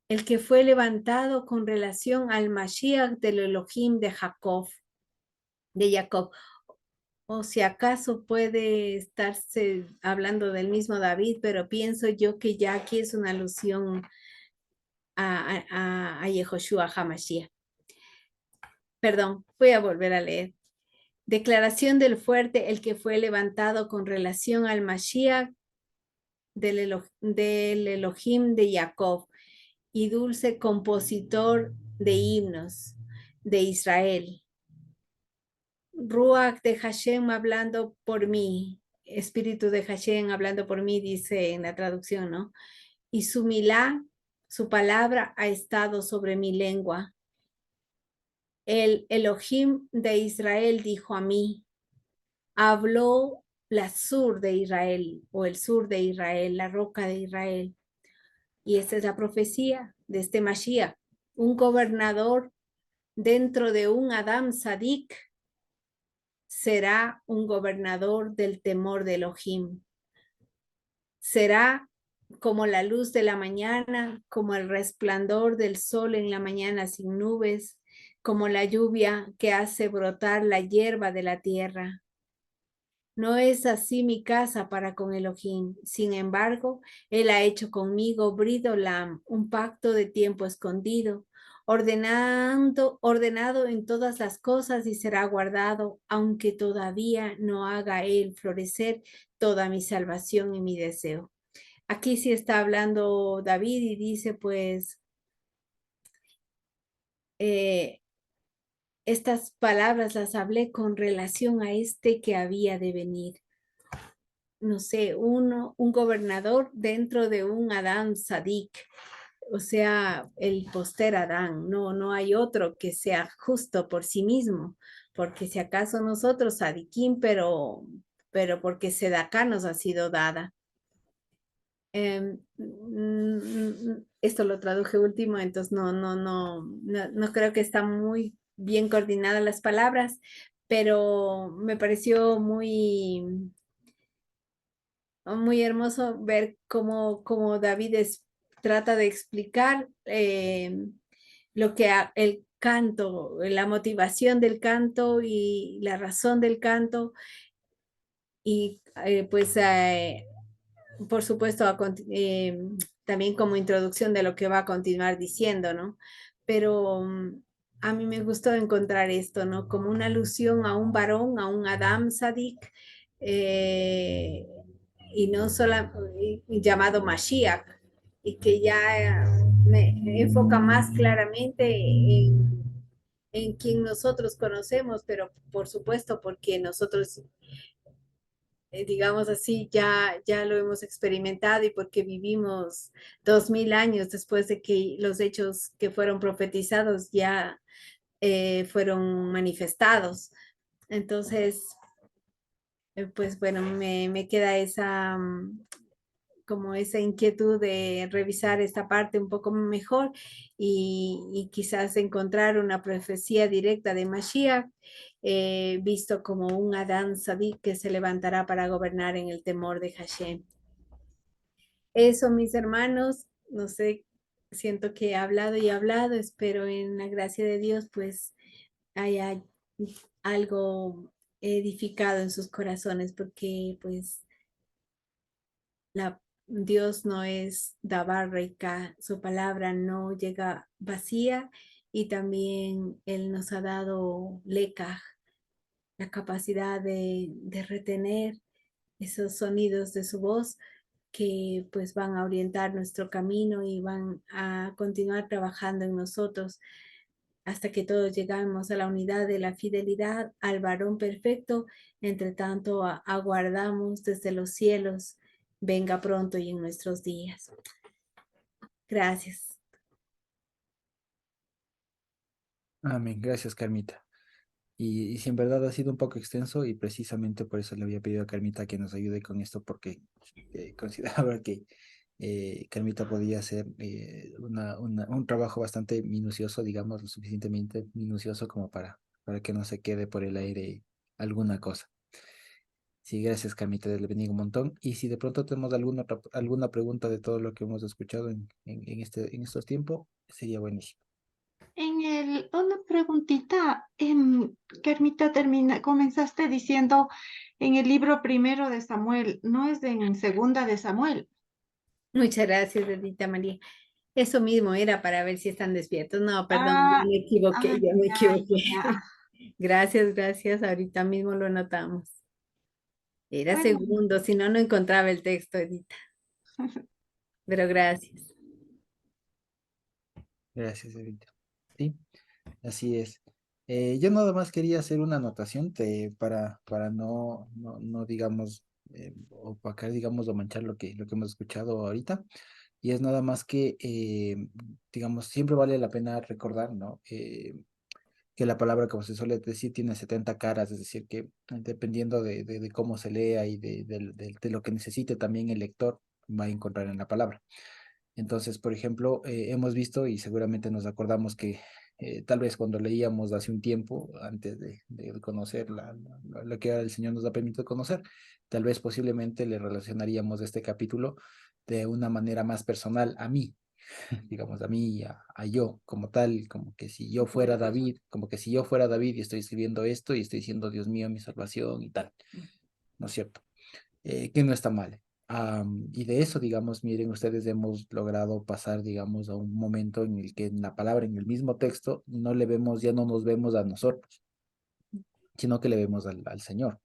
El que fue levantado con relación al Mashiach del Elohim de Jacob, de Jacob. O si acaso puede estarse hablando del mismo David, pero pienso yo que ya aquí es una alusión a Yehoshua HaMashiach. Perdón, voy a volver a leer. Declaración del fuerte, el que fue levantado con relación al Mashiach del Elohim de Jacob y dulce compositor de himnos de Israel. Ruach de Hashem hablando por mí, Espíritu de Hashem hablando por mí, dice en la traducción, ¿no? Y su milá, su palabra ha estado sobre mi lengua. El Elohim de Israel dijo a mí, habló la sur de Israel o el sur de Israel, la roca de Israel. Y esta es la profecía de este Mashiach, un gobernador dentro de un Adam Sadik será un gobernador del temor de Elohim. Será como la luz de la mañana, como el resplandor del sol en la mañana sin nubes, como la lluvia que hace brotar la hierba de la tierra. No es así mi casa para con Elohim. Sin embargo, él ha hecho conmigo Bridolam, un pacto de tiempo escondido, ordenado en todas las cosas y será guardado, aunque todavía no haga él florecer toda mi salvación y mi deseo. Aquí sí está hablando David y dice, pues, estas palabras las hablé con relación a este que había de venir. No sé, un gobernador dentro de un Adán Sadik, o sea, el poster Adán, no hay otro que sea justo por sí mismo, porque si acaso nosotros Sadikim, pero porque Sedaká nos ha sido dada. Esto lo traduje último, entonces no creo que está muy bien coordinadas las palabras, pero me pareció muy hermoso ver cómo David trata de explicar lo que el canto, la motivación del canto y la razón del canto y pues por supuesto también como introducción de lo que va a continuar diciendo, ¿no? Pero a mí me gustó encontrar esto, ¿no? Como una alusión a un varón, a un Adam Sadik, eh, y no solo llamado Mashiach, y que ya me enfoca más claramente en quien nosotros conocemos, pero por supuesto porque nosotros, digamos así, ya lo hemos experimentado y porque vivimos 2000 años después de que los hechos que fueron profetizados ya fueron manifestados. Entonces, pues bueno, me queda esa, como esa inquietud de revisar esta parte un poco mejor y quizás encontrar una profecía directa de Mashiach, visto como un Adán Sadik que se levantará para gobernar en el temor de Hashem. Eso, mis hermanos, no sé, siento que he hablado y hablado, espero en la gracia de Dios pues haya algo edificado en sus corazones, porque pues Dios no es Dabarreca, su palabra no llega vacía, y también Él nos ha dado Lekaj, la capacidad de retener esos sonidos de su voz que pues van a orientar nuestro camino y van a continuar trabajando en nosotros hasta que todos llegamos a la unidad de la fidelidad, al varón perfecto. Entre tanto, aguardamos desde los cielos, venga pronto y en nuestros días. Gracias. Amén. Gracias, Carmita. Y si en verdad ha sido un poco extenso y precisamente por eso le había pedido a Carmita que nos ayude con esto porque consideraba que Carmita podía hacer un trabajo bastante minucioso, digamos, lo suficientemente minucioso como para que no se quede por el aire alguna cosa. Sí, gracias, Carmita, le bendiga un montón. Y si de pronto tenemos alguna pregunta de todo lo que hemos escuchado en estos tiempos, sería buenísimo. Una preguntita, Carmita, comenzaste diciendo en el libro primero de Samuel, no es en segunda de Samuel. Muchas gracias, Edita María. Eso mismo era para ver si están despiertos. No, perdón, Ah, ya me ya, equivoqué. ya. Gracias, gracias. Ahorita mismo lo anotamos. Era Bueno, segundo, si no, no encontraba el texto, Edita. Pero gracias. Gracias, Evita. Sí, así es. Yo nada más quería hacer una anotación para no digamos, opacar, digamos, o manchar lo que hemos escuchado ahorita. Y es nada más que, digamos, siempre vale la pena recordar, ¿no? Que la palabra, como se suele decir, tiene 70 caras, es decir, que dependiendo de cómo se lea y de lo que necesite también el lector, va a encontrar en la palabra. Entonces, por ejemplo, hemos visto y seguramente nos acordamos que tal vez cuando leíamos hace un tiempo, antes de conocer lo que ahora el Señor nos ha permitido conocer, tal vez posiblemente le relacionaríamos este capítulo de una manera más personal a mí, digamos, a mí, a yo, como tal, como que si yo fuera David, como que si yo fuera David y estoy escribiendo esto y estoy diciendo, Dios mío, mi salvación y tal, ¿no es cierto? Que no está mal. Y de eso, digamos, miren, ustedes hemos logrado pasar, digamos, a un momento en el que en la palabra, en el mismo texto, no le vemos, ya no nos vemos a nosotros, sino que le vemos al Señor,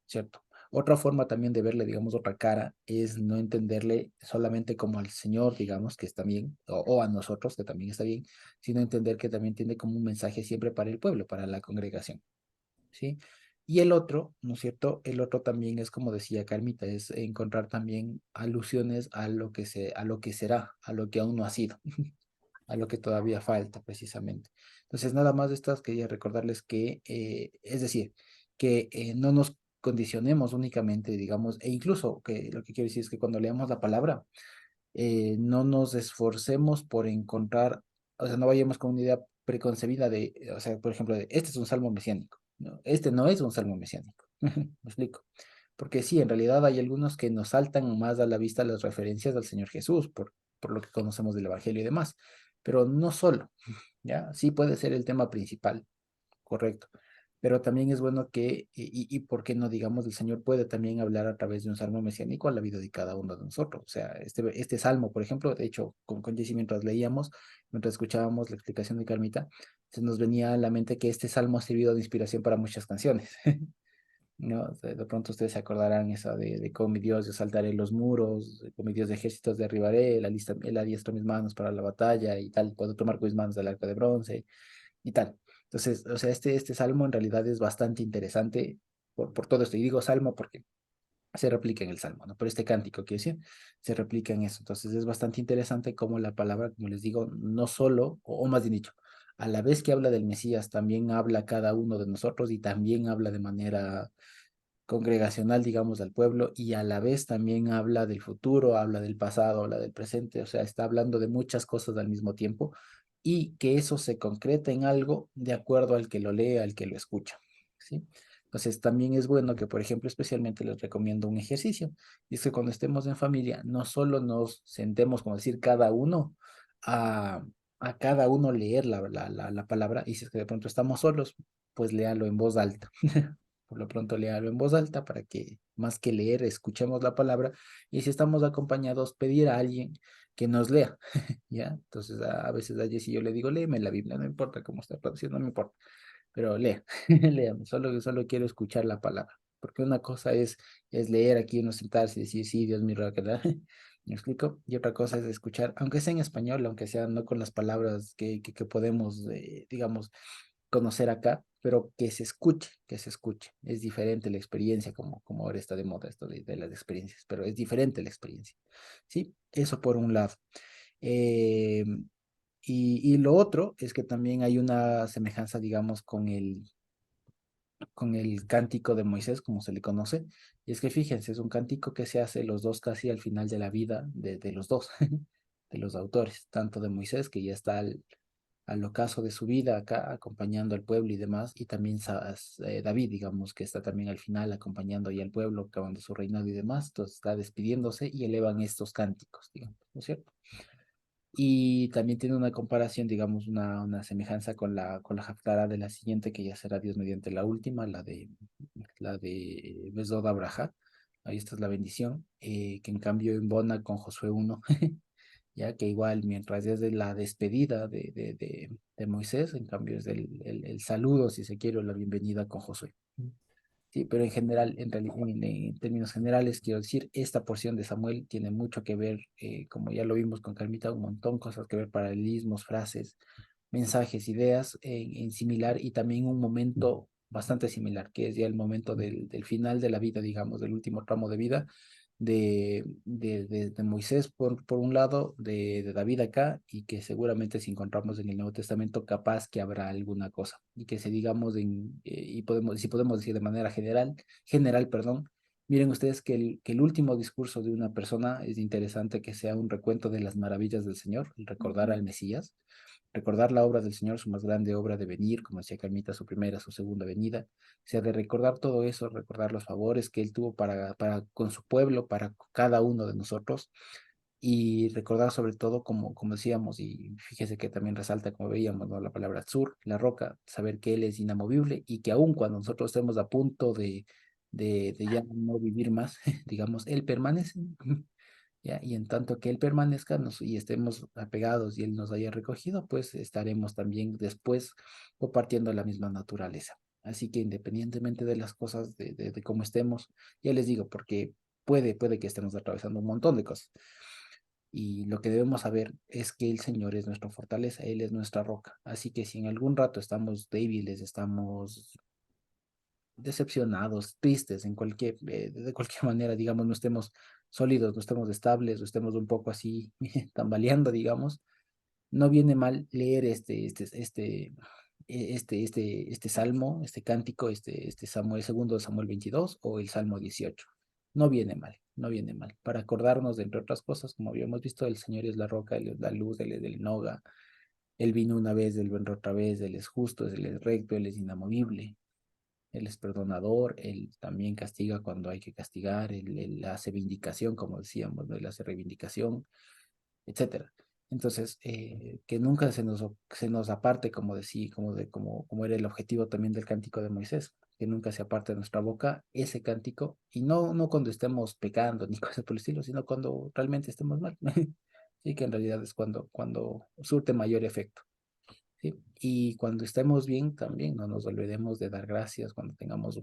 ¿cierto? Otra forma también de verle, digamos, otra cara, es no entenderle solamente como al Señor, digamos, que está bien, o a nosotros, que también está bien, sino entender que también tiene como un mensaje siempre para el pueblo, para la congregación. ¿Sí? Y el otro, ¿no es cierto? El otro también es como decía Carmita, es encontrar también alusiones a lo que será, a lo que aún no ha sido, a lo que todavía falta precisamente. Entonces, nada más de estas quería recordarles que, es decir, que no nos condicionemos únicamente, digamos, e incluso que lo que quiero decir es que cuando leamos la palabra, no nos esforcemos por encontrar, o sea, no vayamos con una idea preconcebida de, o sea, por ejemplo, de, este es un salmo mesiánico. No, este no es un salmo mesiánico. Me explico. Porque sí, en realidad hay algunos que nos saltan más a la vista las referencias al Señor Jesús, por lo que conocemos del Evangelio y demás. Pero no solo, ¿ya? Sí puede ser el tema principal, correcto. pero también es bueno que, ¿por qué no digamos, el Señor puede también hablar a través de un salmo mesiánico a la vida de cada uno de nosotros? O sea, este salmo, por ejemplo, de hecho, con Jessy mientras leíamos, mientras escuchábamos la explicación de Carmita, se nos venía a la mente que este salmo ha servido de inspiración para muchas canciones. ¿No? De pronto ustedes se acordarán esa de con mi Dios yo saltaré los muros, con mi Dios de ejércitos derribaré, él adiestra mis manos para la batalla y tal, puedo tomar con mis manos del arco de bronce y tal. Entonces, o sea, este salmo en realidad es bastante interesante por todo esto. Y digo salmo porque se replica en el salmo, ¿no? Pero este cántico, quiero decir, se replica en eso. Entonces es bastante interesante cómo la palabra, como les digo, no solo, o más bien dicho, a la vez que habla del Mesías, también habla a cada uno de nosotros y también habla de manera congregacional, digamos, al pueblo y a la vez también habla del futuro, habla del pasado, habla del presente, o sea, está hablando de muchas cosas al mismo tiempo y que eso se concreta en algo de acuerdo al que lo lee, al que lo escucha, ¿sí? Entonces también es bueno que, por ejemplo, especialmente les recomiendo un ejercicio, y es que cuando estemos en familia, no solo nos sentemos, como decir, cada uno a, a cada uno leer la palabra, y si es que de pronto estamos solos, pues léalo en voz alta. Por lo pronto léalo en voz alta para que más que leer, escuchemos la palabra y si estamos acompañados, pedir a alguien que nos lea, ¿ya? Entonces a veces a Jessy yo le digo, léeme la Biblia, no importa cómo está traducido, no me importa, pero lea, léame, solo quiero escuchar la palabra, porque una cosa es leer aquí, uno sentarse y decir, sí, Dios mío, ¿verdad? ¿Me explico? Y otra cosa es escuchar, aunque sea en español, aunque sea no con las palabras que podemos, digamos, conocer acá, pero que se escuche, que se escuche. Es diferente la experiencia, como ahora está de moda esto de las experiencias, pero es diferente la experiencia. ¿Sí? Eso por un lado. Eh, y lo otro es que también hay una semejanza, digamos, con el cántico de Moisés, como se le conoce. Y es que fíjense, es un cántico que se hace los dos casi al final de la vida de los dos, de los autores, tanto de Moisés, que ya está al ocaso de su vida acá, acompañando al pueblo y demás, y también David, digamos, que está también al final acompañando ya al pueblo, acabando su reinado y demás, entonces está despidiéndose y elevan estos cánticos, digamos, ¿no es cierto? Y también tiene una comparación, digamos, una semejanza con la Haftarah de la siguiente, que ya será Dios mediante la última, la de Besod Abraha. Ahí está la bendición, que en cambio embona con Josué 1, ya que igual mientras es de la despedida de Moisés, en cambio es el saludo, si se quiere, o la bienvenida con Josué. Sí, pero en general, en términos generales, quiero decir, esta porción de Samuel tiene mucho que ver, como ya lo vimos con Carmita, un montón cosas que ver, paralelismos, frases, mensajes, ideas en similar y también un momento bastante similar, que es ya el momento del final de la vida, digamos, del último tramo de vida de Moisés por un lado, de David acá, y que seguramente si encontramos en el Nuevo Testamento, capaz que habrá alguna cosa, y que si digamos si podemos decir de manera general, perdón, miren ustedes que el último discurso de una persona es interesante que sea un recuento de las maravillas del Señor, el recordar al Mesías, recordar la obra del Señor, su más grande obra de venir, como decía Carmita, su primera, su segunda venida, o sea, de recordar todo eso, recordar los favores que Él tuvo para con su pueblo, para cada uno de nosotros, y recordar sobre todo, como decíamos, y fíjese que también resalta, como veíamos, ¿no? La palabra sur, la roca, saber que Él es inamovible y que aun cuando nosotros estemos a punto de ya no vivir más, digamos, Él permanece. ¿Ya? Y en tanto que Él permanezca y estemos apegados y Él nos haya recogido, pues estaremos también después compartiendo la misma naturaleza. Así que independientemente de las cosas, de cómo estemos, ya les digo, porque puede que estemos atravesando un montón de cosas. Y lo que debemos saber es que el Señor es nuestra fortaleza, Él es nuestra roca. Así que si en algún rato estamos débiles, estamos decepcionados, tristes, de cualquier manera, digamos, no estemos sólidos, no estemos estables, o estemos un poco así tambaleando, digamos, no viene mal leer este salmo, este cántico, este Samuel, segundo de Samuel 22 o el Salmo 18. No viene mal, no viene mal. Para acordarnos de, entre otras cosas, como habíamos visto, el Señor es la roca, Él es la luz, Él es el enoga, Él vino una vez, Él vendrá otra vez, Él es justo, Él es recto, Él es inamovible. Él es perdonador, Él también castiga cuando hay que castigar, Él hace vindicación, como decíamos, ¿no? Él hace reivindicación, etcétera. Entonces, que nunca se nos aparte, como decía, como era el objetivo también del cántico de Moisés, que nunca se aparte de nuestra boca ese cántico, y no cuando estemos pecando ni cosas por el estilo, sino cuando realmente estemos mal. Sí, que en realidad es cuando surte mayor efecto. ¿Sí? Y cuando estemos bien, también no nos olvidemos de dar gracias cuando tengamos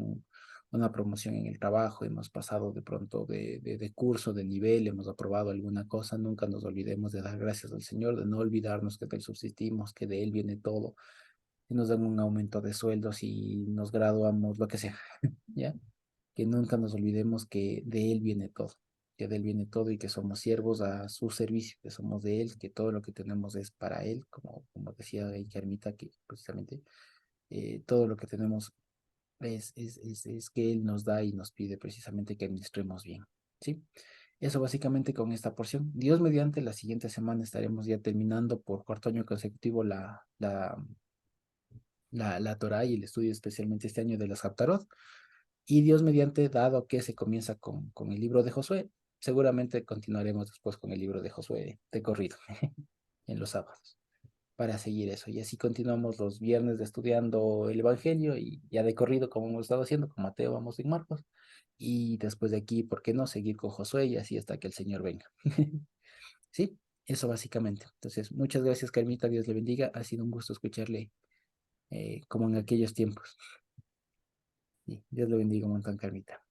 una promoción en el trabajo, hemos pasado de pronto de curso, de nivel, hemos aprobado alguna cosa, nunca nos olvidemos de dar gracias al Señor, de no olvidarnos que de Él subsistimos, que de Él viene todo, y nos dan un aumento de sueldos y nos graduamos, lo que sea, ¿ya? Que nunca nos olvidemos que de Él viene todo, que de Él viene todo y que somos siervos a su servicio, que somos de Él, que todo lo que tenemos es para Él, como decía Ermita, que precisamente todo lo que tenemos es que Él nos da y nos pide precisamente que administremos bien, ¿sí? Eso básicamente con esta porción. Dios mediante, la siguiente semana estaremos ya terminando por cuarto año consecutivo la Torah y el estudio especialmente este año de las Haftarot. Y Dios mediante, dado que se comienza con el libro de Josué, seguramente continuaremos después con el libro de Josué de corrido en los sábados para seguir eso. Y así continuamos los viernes de estudiando el Evangelio y ya de corrido como hemos estado haciendo con Mateo, vamos en Marcos. Y después de aquí, ¿por qué no seguir con Josué y así hasta que el Señor venga? Sí, eso básicamente. Entonces, muchas gracias, Carmita. Dios le bendiga. Ha sido un gusto escucharle como en aquellos tiempos. Sí, Dios le bendiga un montón, Carmita.